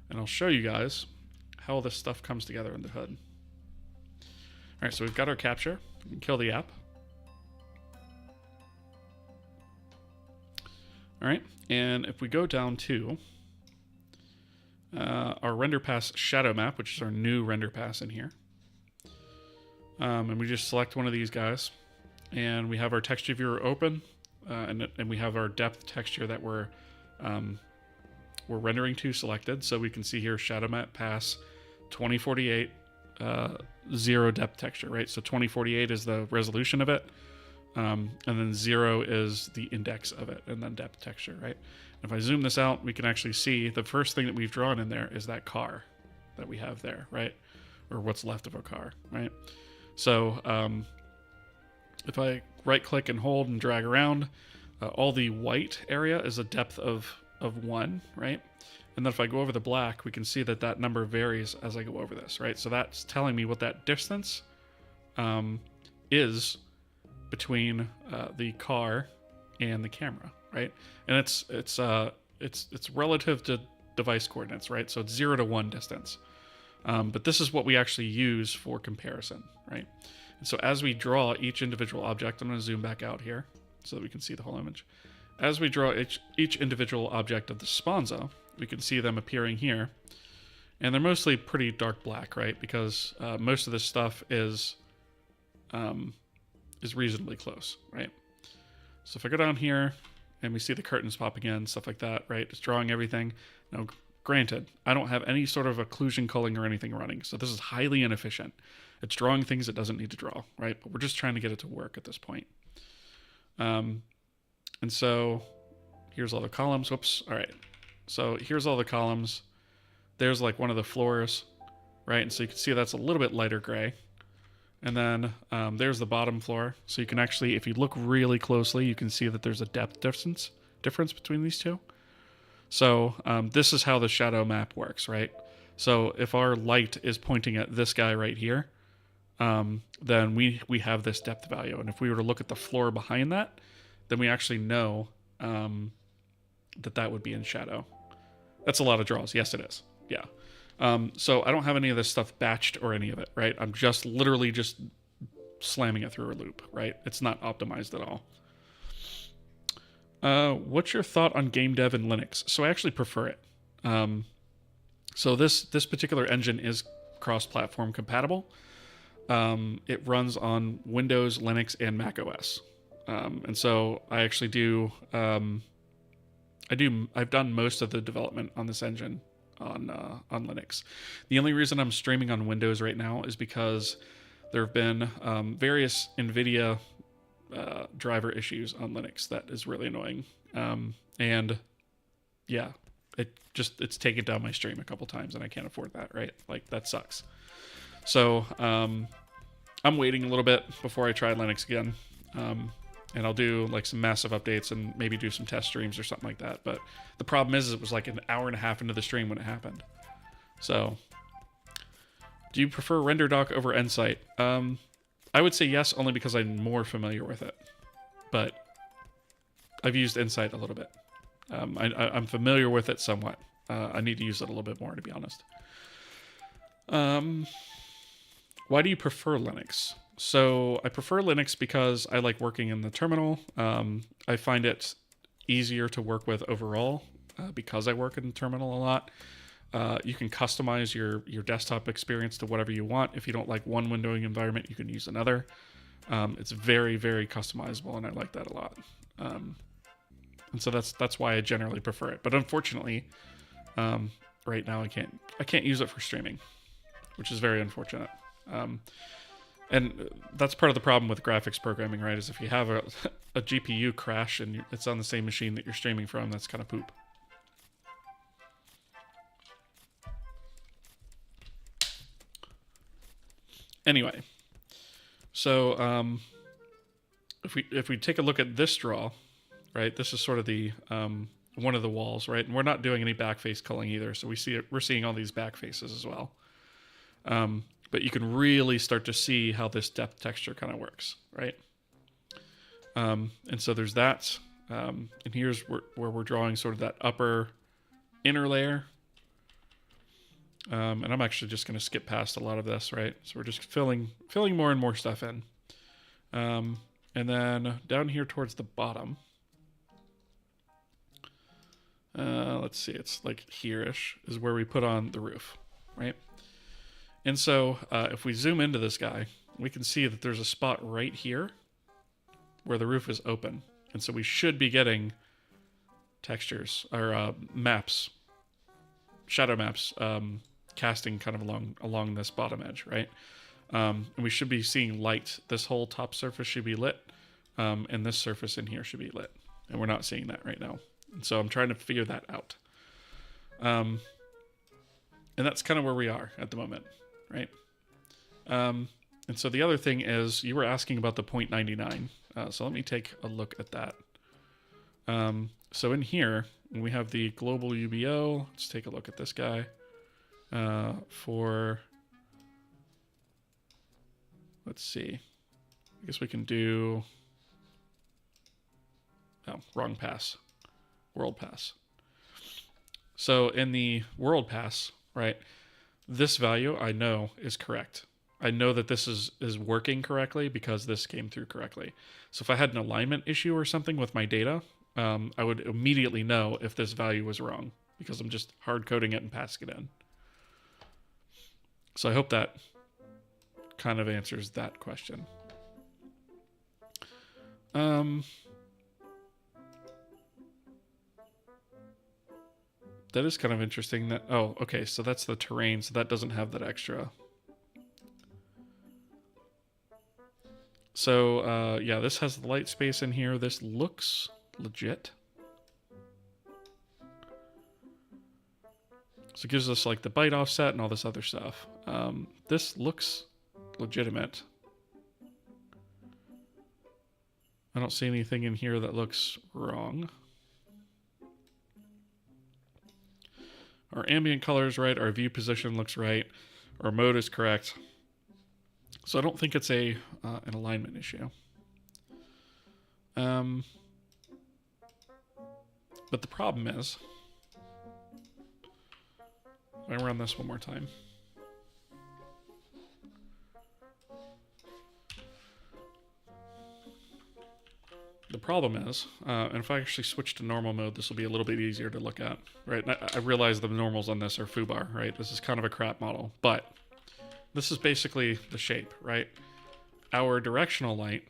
And I'll show you guys how all this stuff comes together in the hood. All right, so we've got our capture. We can kill the app. All right, and if we go down to our render pass shadow map, which is our new render pass in here, and we just select one of these guys, and we have our texture viewer open, and we have our depth texture that we're rendering to selected. So we can see here shadow map pass 2048 0 depth texture, right? So 2048 is the resolution of it. And then 0 is the index of it, and then depth texture, right? And if I zoom this out, we can actually see the first thing that we've drawn in there is that car that we have there, right? Or what's left of a car, right? So if I right click and hold and drag around, all the white area is a depth of 1, right? And then if I go over the black, we can see that that number varies as I go over this, right? So that's telling me what that distance is between the car and the camera, right? And it's relative to device coordinates, right? So it's 0 to 1 distance. But this is what we actually use for comparison, right? And so as we draw each individual object, I'm going to zoom back out here so that we can see the whole image. As we draw each individual object of the Sponza, we can see them appearing here. And they're mostly pretty dark black, right? Because most of this stuff is reasonably close, right? So if I go down here and we see the curtains popping in, stuff like that, right? It's drawing everything. Now, granted, I don't have any sort of occlusion culling or anything running, so this is highly inefficient. It's drawing things it doesn't need to draw, right? But we're just trying to get it to work at this point. And so here's all the columns. Whoops. All right. So here's all the columns. There's like one of the floors, right? And so you can see that's a little bit lighter gray. And then there's the bottom floor. So you can actually, if you look really closely, you can see that there's a depth difference between these two. So this is how the shadow map works, right? So if our light is pointing at this guy right here, then we have this depth value. And if we were to look at the floor behind that, then we actually know that would be in shadow. That's a lot of draws. Yes, it is. Yeah. So I don't have any of this stuff batched or any of it, right? I'm just literally just slamming it through a loop, right? It's not optimized at all. What's your thought on game dev in Linux? So I actually prefer it. So this particular engine is cross-platform compatible. It runs on Windows, Linux, and Mac OS. And so I actually do, I've done most of the development on this engine on Linux. The only reason I'm streaming on Windows right now is because there have been various NVIDIA driver issues on Linux that is really annoying. And yeah, it's taken down my stream a couple times and I can't afford that, right? Like that sucks. So I'm waiting a little bit before I try Linux again. And I'll do like some massive updates and maybe do some test streams or something like that. But the problem is it was like an hour and a half into the stream when it happened. So do you prefer RenderDoc over Nsight? I would say yes, only because I'm more familiar with it. But I've used Nsight a little bit. I'm familiar with it somewhat. I need to use it a little bit more, to be honest. Why do you prefer Linux? So I prefer Linux because I like working in the terminal. I find it easier to work with overall because I work in the terminal a lot. You can customize your desktop experience to whatever you want. If you don't like one windowing environment, you can use another. It's very, very customizable, and I like that a lot. And so that's why I generally prefer it. But unfortunately, right now I can't use it for streaming, which is very unfortunate. And that's part of the problem with graphics programming, right? Is if you have a GPU crash and it's on the same machine that you're streaming from, that's kind of poop. Anyway, so if we take a look at this draw, right? This is sort of the one of the walls, right? And we're not doing any backface culling either, so we're seeing all these back faces as well. but you can really start to see how this depth texture kind of works, right? And so there's that. And here's where we're drawing sort of that upper inner layer. And I'm actually just going to skip past a lot of this, right? So we're just filling more and more stuff in. And then down here towards the bottom, let's see, it's like here-ish is where we put on the roof, right? And so if we zoom into this guy, we can see that there's a spot right here where the roof is open. And so we should be getting textures or maps, shadow maps, casting kind of along this bottom edge, right? And we should be seeing light. This whole top surface should be lit, and this surface in here should be lit. And we're not seeing that right now. And so I'm trying to figure that out. And that's kind of where we are at the moment, right? And so the other thing is, you were asking about the 0.99. So let me take a look at that. So in here, we have the global UBO. Let's take a look at this guy. Let's see. I guess we can do... Oh, wrong pass. World pass. So in the world pass, right, this value I know is correct. I know that this is working correctly because this came through correctly. So if I had an alignment issue or something with my data, I would immediately know if this value was wrong because I'm just hard coding it and passing it in. So I hope that kind of answers that question. That is kind of interesting. That oh, okay, so that's the terrain, so that doesn't have that extra. So yeah, this has the light space in here. This looks legit. So it gives us like the byte offset and all this other stuff. This looks legitimate. I don't see anything in here that looks wrong. Our ambient color is right. Our view position looks right. Our mode is correct. So I don't think it's an alignment issue. But the problem is, let me run this one more time. The problem is, and if I actually switch to normal mode, this will be a little bit easier to look at, right? I realize the normals on this are foobar, right? This is kind of a crap model, but this is basically the shape, right? Our directional light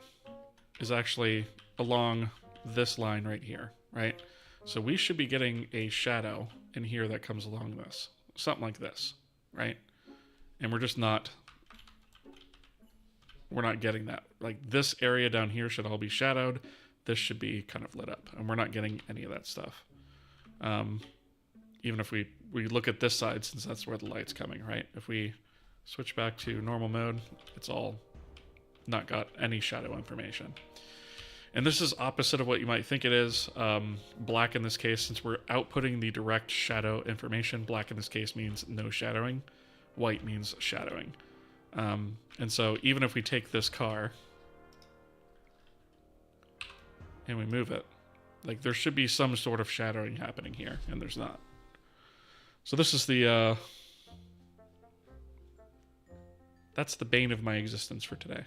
is actually along this line right here, right? So we should be getting a shadow in here that comes along this, something like this, right? And we're just not, we're not getting that. Like this area down here should all be shadowed. This should be kind of lit up, and we're not getting any of that stuff. Even if we look at this side, since that's where the light's coming, right? If we switch back to normal mode, it's all not got any shadow information. And this is opposite of what you might think it is. Black in this case, since we're outputting the direct shadow information, black in this case means no shadowing. White means shadowing. And so even if we take this car and we move it, like there should be some sort of shadowing happening here, and there's not. So this is the, that's the bane of my existence for today.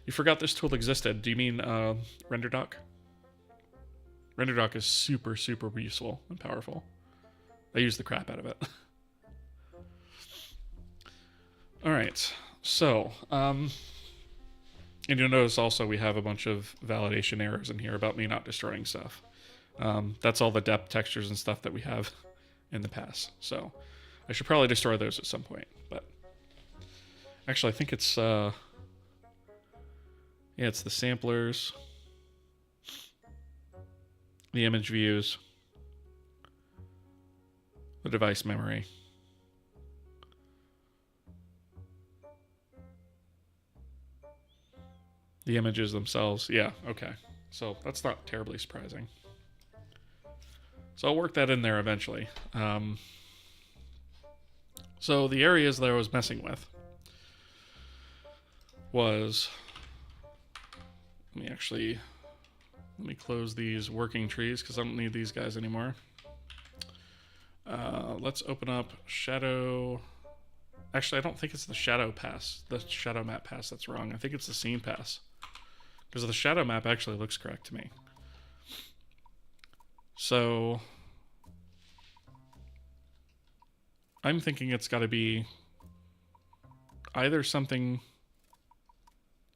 You forgot this tool existed. Do you mean RenderDoc? RenderDoc is super, super useful and powerful. I use the crap out of it. All right, so, and you'll notice also we have a bunch of validation errors in here about me not destroying stuff. That's all the depth textures and stuff that we have in the past. So I should probably destroy those at some point, but actually I think it's, yeah, it's the samplers, the image views, the device memory. The images themselves, yeah, okay. So that's not terribly surprising. So I'll work that in there eventually. So the areas that I was messing with, was, let me close these working trees because I don't need these guys anymore. Let's open up shadow. Actually, I don't think it's the shadow pass, the shadow map pass. That's wrong. I think it's the scene pass because the shadow map actually looks correct to me. So I'm thinking it's got to be either something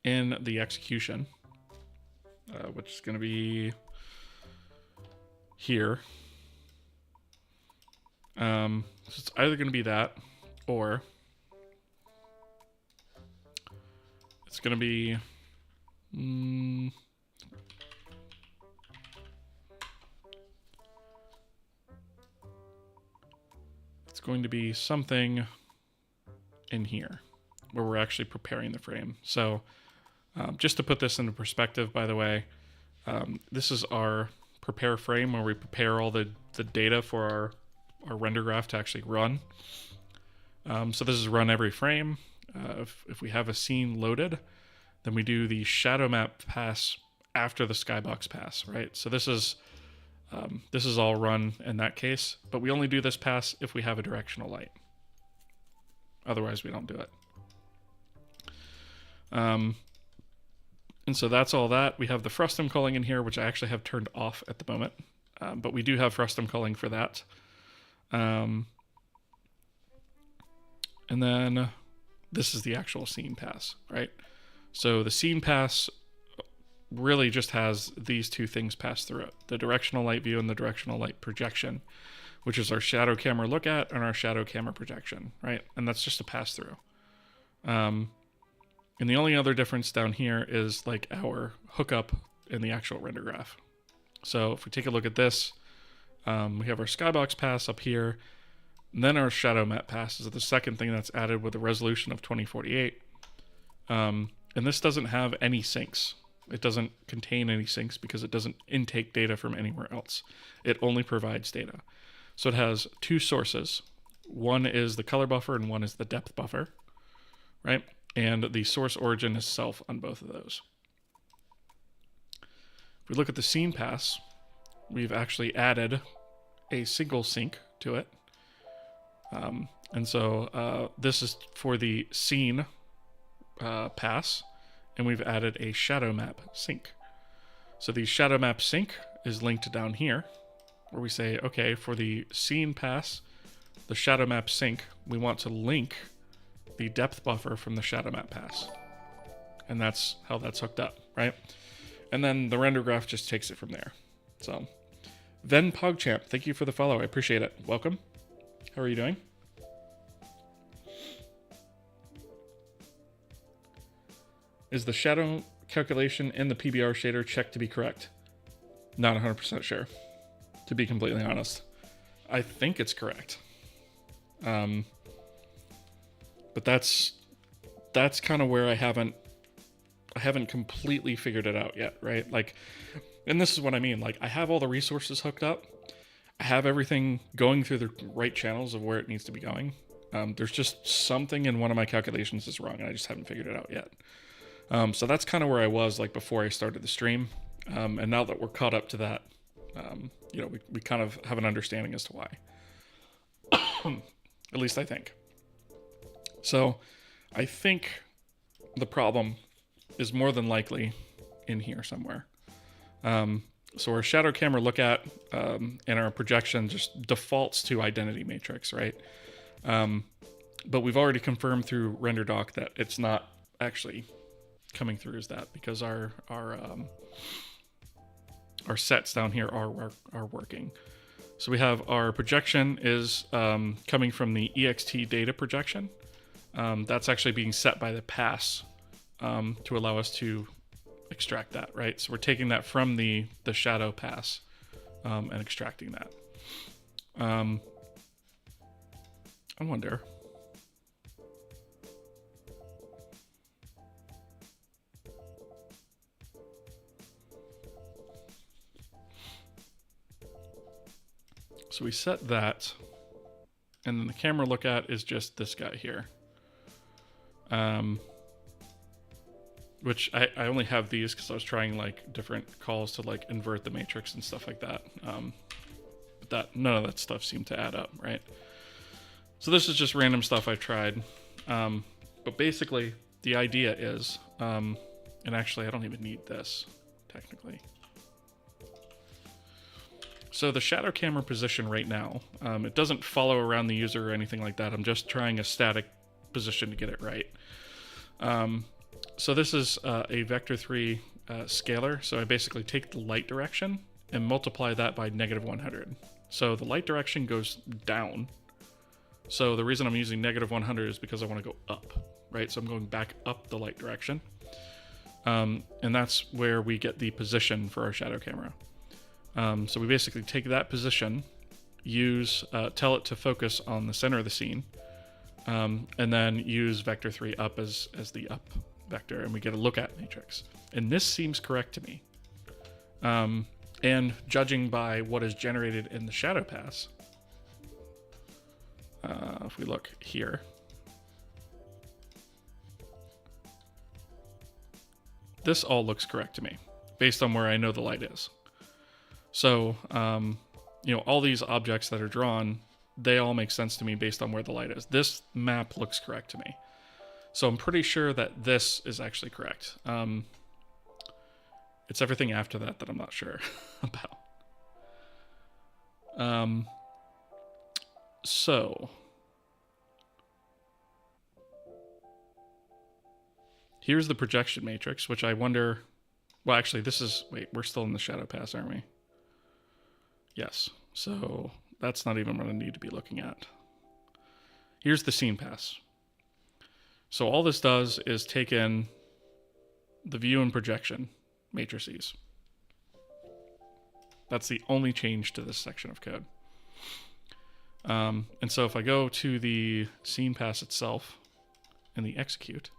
in the execution, which is going to be here. So it's either going to be that, or it's going to be it's going to be something in here where we're actually preparing the frame. So just to put this into perspective, by the way, this is our prepare frame where we prepare all the data for our render graph to actually run. So this is run every frame. If we have a scene loaded, then we do the shadow map pass after the skybox pass, right? So this is all run in that case, but we only do this pass if we have a directional light. Otherwise, we don't do it. And so that's all that. We have the frustum culling in here, which I actually have turned off at the moment, but we do have frustum culling for that. And then this is the actual scene pass, right? So the scene pass really just has these two things pass through it: the directional light view and the directional light projection, which is our shadow camera look at and our shadow camera projection, right? And that's just a pass through. And the only other difference down here is like our hookup in the actual render graph. So if we take a look at this, we have our skybox pass up here, and then our shadow map pass is the second thing that's added with a resolution of 2048. And this doesn't have any sinks. It doesn't contain any sinks because it doesn't intake data from anywhere else. It only provides data. So it has two sources. One is the color buffer and one is the depth buffer, right? And the source origin is self on both of those. If we look at the scene pass, we've actually added a single sync to it. And so this is for the scene pass, and we've added a shadow map sync. So the shadow map sync is linked down here, where we say, okay, for the scene pass, the shadow map sync, we want to link the depth buffer from the shadow map pass. And that's how that's hooked up, right? And then the render graph just takes it from there. So, Ven Pogchamp, thank you for the follow. I appreciate it. Welcome. How are you doing? Is the shadow calculation in the PBR shader checked to be correct? Not 100% sure, to be completely honest. I think it's correct. But that's kind of where I haven't completely figured it out yet, right? Like, and this is what I mean. Like, I have all the resources hooked up. I have everything going through the right channels of where it needs to be going. There's just something in one of my calculations is wrong, and I just haven't figured it out yet. So that's kind of where I was like before I started the stream. And now that we're caught up to that, we kind of have an understanding as to why. At least I think. So I think the problem is more than likely in here somewhere. So our shadow camera look at and our projection just defaults to identity matrix, right? But we've already confirmed through RenderDoc that it's not actually coming through as that, because our sets down here are working. So we have our projection is coming from the ext data projection. That's actually being set by the pass to allow us to extract that, right? So we're taking that from the shadow pass and extracting that. I wonder. So we set that, and then the camera look at is just this guy here. which I only have these because I was trying like different calls to like invert the matrix and stuff like that. But that none of that stuff seemed to add up, right? So this is just random stuff I've tried. But basically the idea is, and actually I don't even need this technically. So the shadow camera position right now, it doesn't follow around the user or anything like that. I'm just trying a static position to get it right. So this is a vector 3 scalar. So I basically take the light direction and multiply that by -100. So the light direction goes down. So the reason I'm using -100 is because I want to go up, right? So I'm going back up the light direction. And that's where we get the position for our shadow camera. So we basically take that position, tell it to focus on the center of the scene, and then use vector 3 up as the up vector, and we get a look at matrix. And this seems correct to me. And judging by what is generated in the shadow pass, if we look here, this all looks correct to me, based on where I know the light is. So, all these objects that are drawn, they all make sense to me based on where the light is. This map looks correct to me. So I'm pretty sure that this is actually correct. It's everything after that I'm not sure about. So here's the projection matrix, which I wonder, well, actually we're still in the shadow pass, aren't we? Yes, so that's not even what I need to be looking at. Here's the scene pass. So all this does is take in the view and projection matrices. That's the only change to this section of code. And so if I go to the scene pass itself and the execute,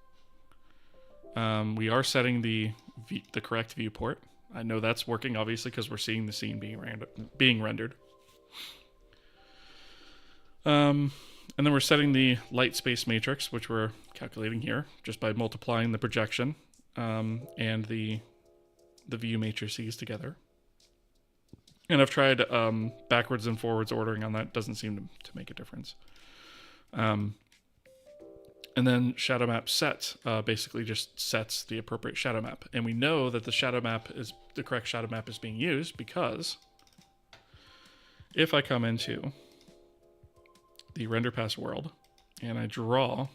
we are setting the correct viewport. I know that's working, obviously, because we're seeing the scene being rendered. And then we're setting the light space matrix, which we're calculating here, just by multiplying the projection and the view matrices together. And I've tried backwards and forwards ordering on that. Doesn't seem to make a difference. And then shadow map set basically just sets the appropriate shadow map. And we know that the correct shadow map is being used because if I come into the render pass world and I draw,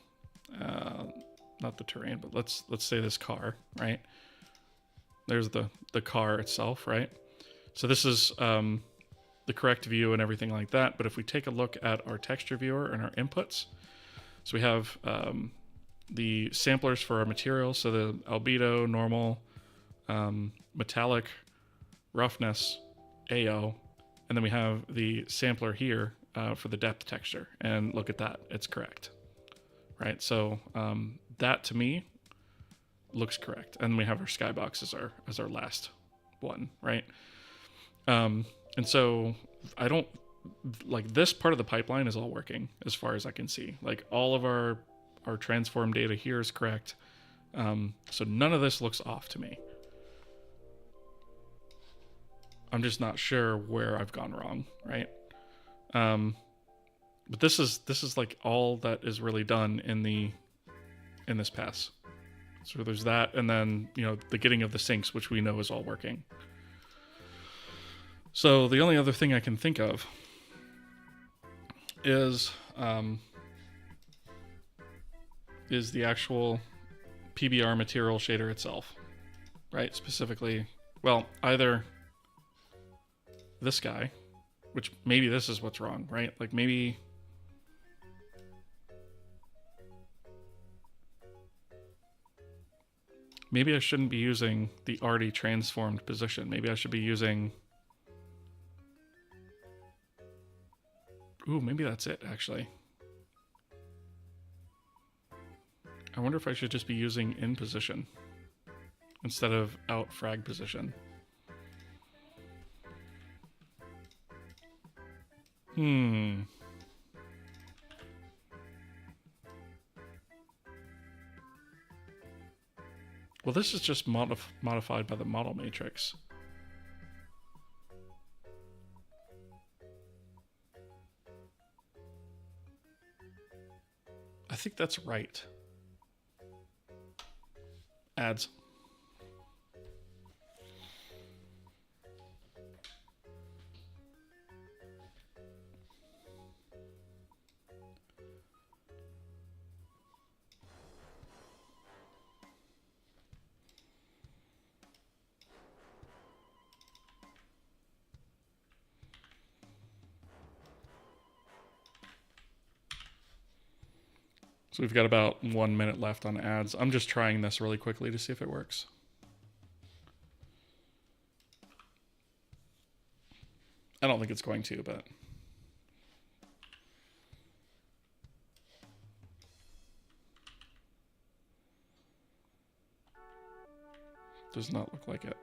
not the terrain, but let's say this car, right? There's the car itself, right? So this is the correct view and everything like that. But if we take a look at our texture viewer and our inputs, so we have the samplers for our materials, so the albedo, normal, metallic, roughness, AO, and then we have the sampler here for the depth texture. And look at that, it's correct, right? So that to me looks correct. And we have our skybox as our last one, right? And so I don't, like, this part of the pipeline is all working as far as I can see. Like, all of our transform data here is correct. So none of this looks off to me. I'm just not sure where I've gone wrong, right? But this is like all that is really done in this pass. So there's that, and then the getting of the sinks, which we know is all working. So the only other thing I can think of is the actual PBR material shader itself, right? Specifically, well, either this guy, which maybe this is what's wrong, right? Like maybe I shouldn't be using the already transformed position. Maybe I should be using, ooh, maybe that's it, actually. I wonder if I should just be using in position instead of out frag position. Well, this is just modified by the model matrix. I think that's right. Ads. So we've got about 1 minute left on ads. I'm just trying this really quickly to see if it works. I don't think it's going to, but... Does not look like it.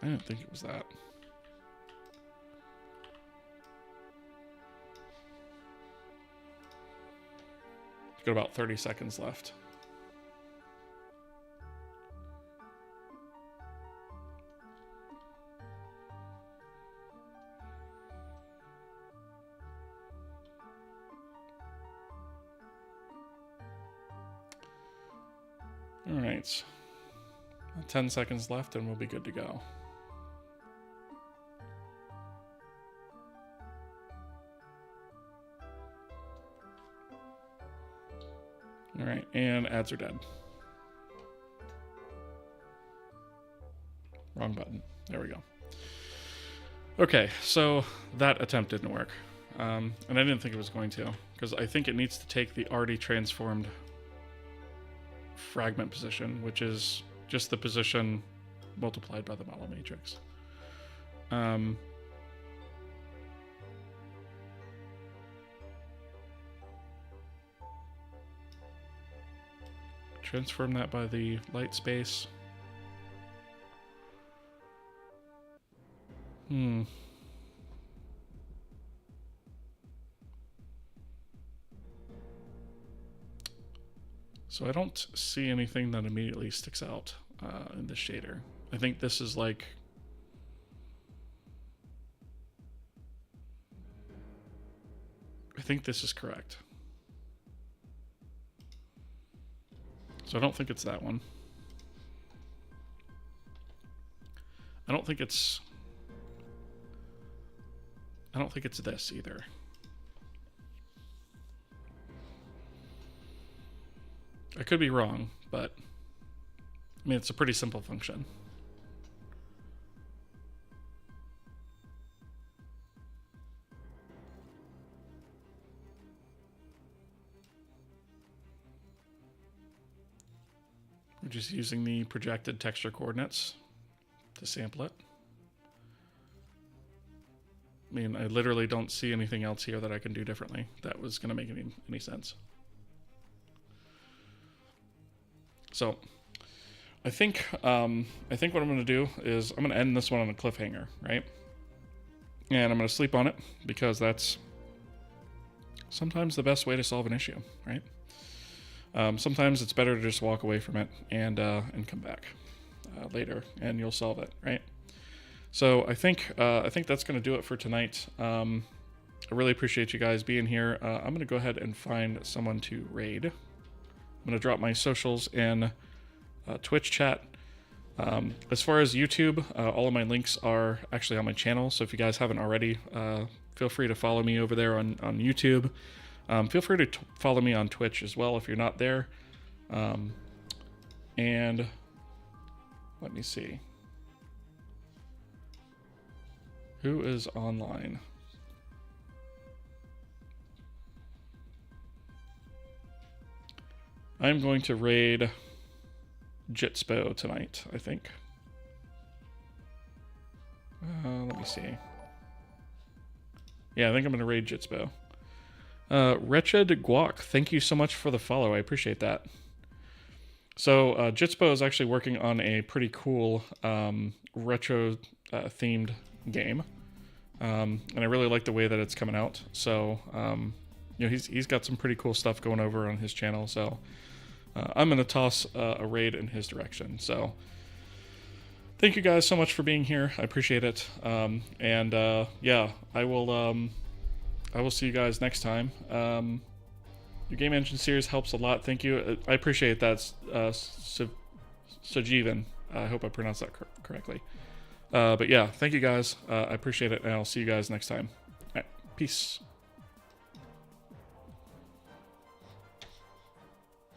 I didn't think it was that. Got about 30 seconds left. All right. 10 seconds left and we'll be good to go. All right, and ads are dead. Wrong button. There we go. Okay, so that attempt didn't work. And I didn't think it was going to, because I think it needs to take the already transformed fragment position, which is just the position multiplied by the model matrix. Transform that by the light space. So I don't see anything that immediately sticks out in the shader. I think this is like... I think this is correct. So I don't think it's that one. I don't think it's this either. I could be wrong, but I mean, it's a pretty simple function. We're just using the projected texture coordinates to sample it. I mean, I literally don't see anything else here that I can do differently that was going to make any sense. So I think what I'm going to do is I'm going to end this one on a cliffhanger, right? And I'm going to sleep on it because that's sometimes the best way to solve an issue, right? Sometimes it's better to just walk away from it and come back later, and you'll solve it, right? So I think that's going to do it for tonight. I really appreciate you guys being here. I'm going to go ahead and find someone to raid. I'm going to drop my socials in Twitch chat. As far as YouTube, all of my links are actually on my channel. So if you guys haven't already, feel free to follow me over there on YouTube. Feel free to follow me on Twitch as well if you're not there. And let me see. Who is online? I'm going to raid Jitspo tonight, I think. Let me see. Yeah, I think I'm going to raid Jitspo. Wretched Guac, thank you so much for the follow. I appreciate that. So Jitspo is actually working on a pretty cool retro themed game. And I really like the way that it's coming out. So, you know, he's got some pretty cool stuff going over on his channel. So I'm going to toss a raid in his direction. So thank you guys so much for being here. I appreciate it. Yeah, I will see you guys next time. Your game engine series helps a lot. Thank you. I appreciate that, Sajivan. I hope I pronounced that correctly. But yeah, thank you guys. I appreciate it, and I'll see you guys next time. All right, peace.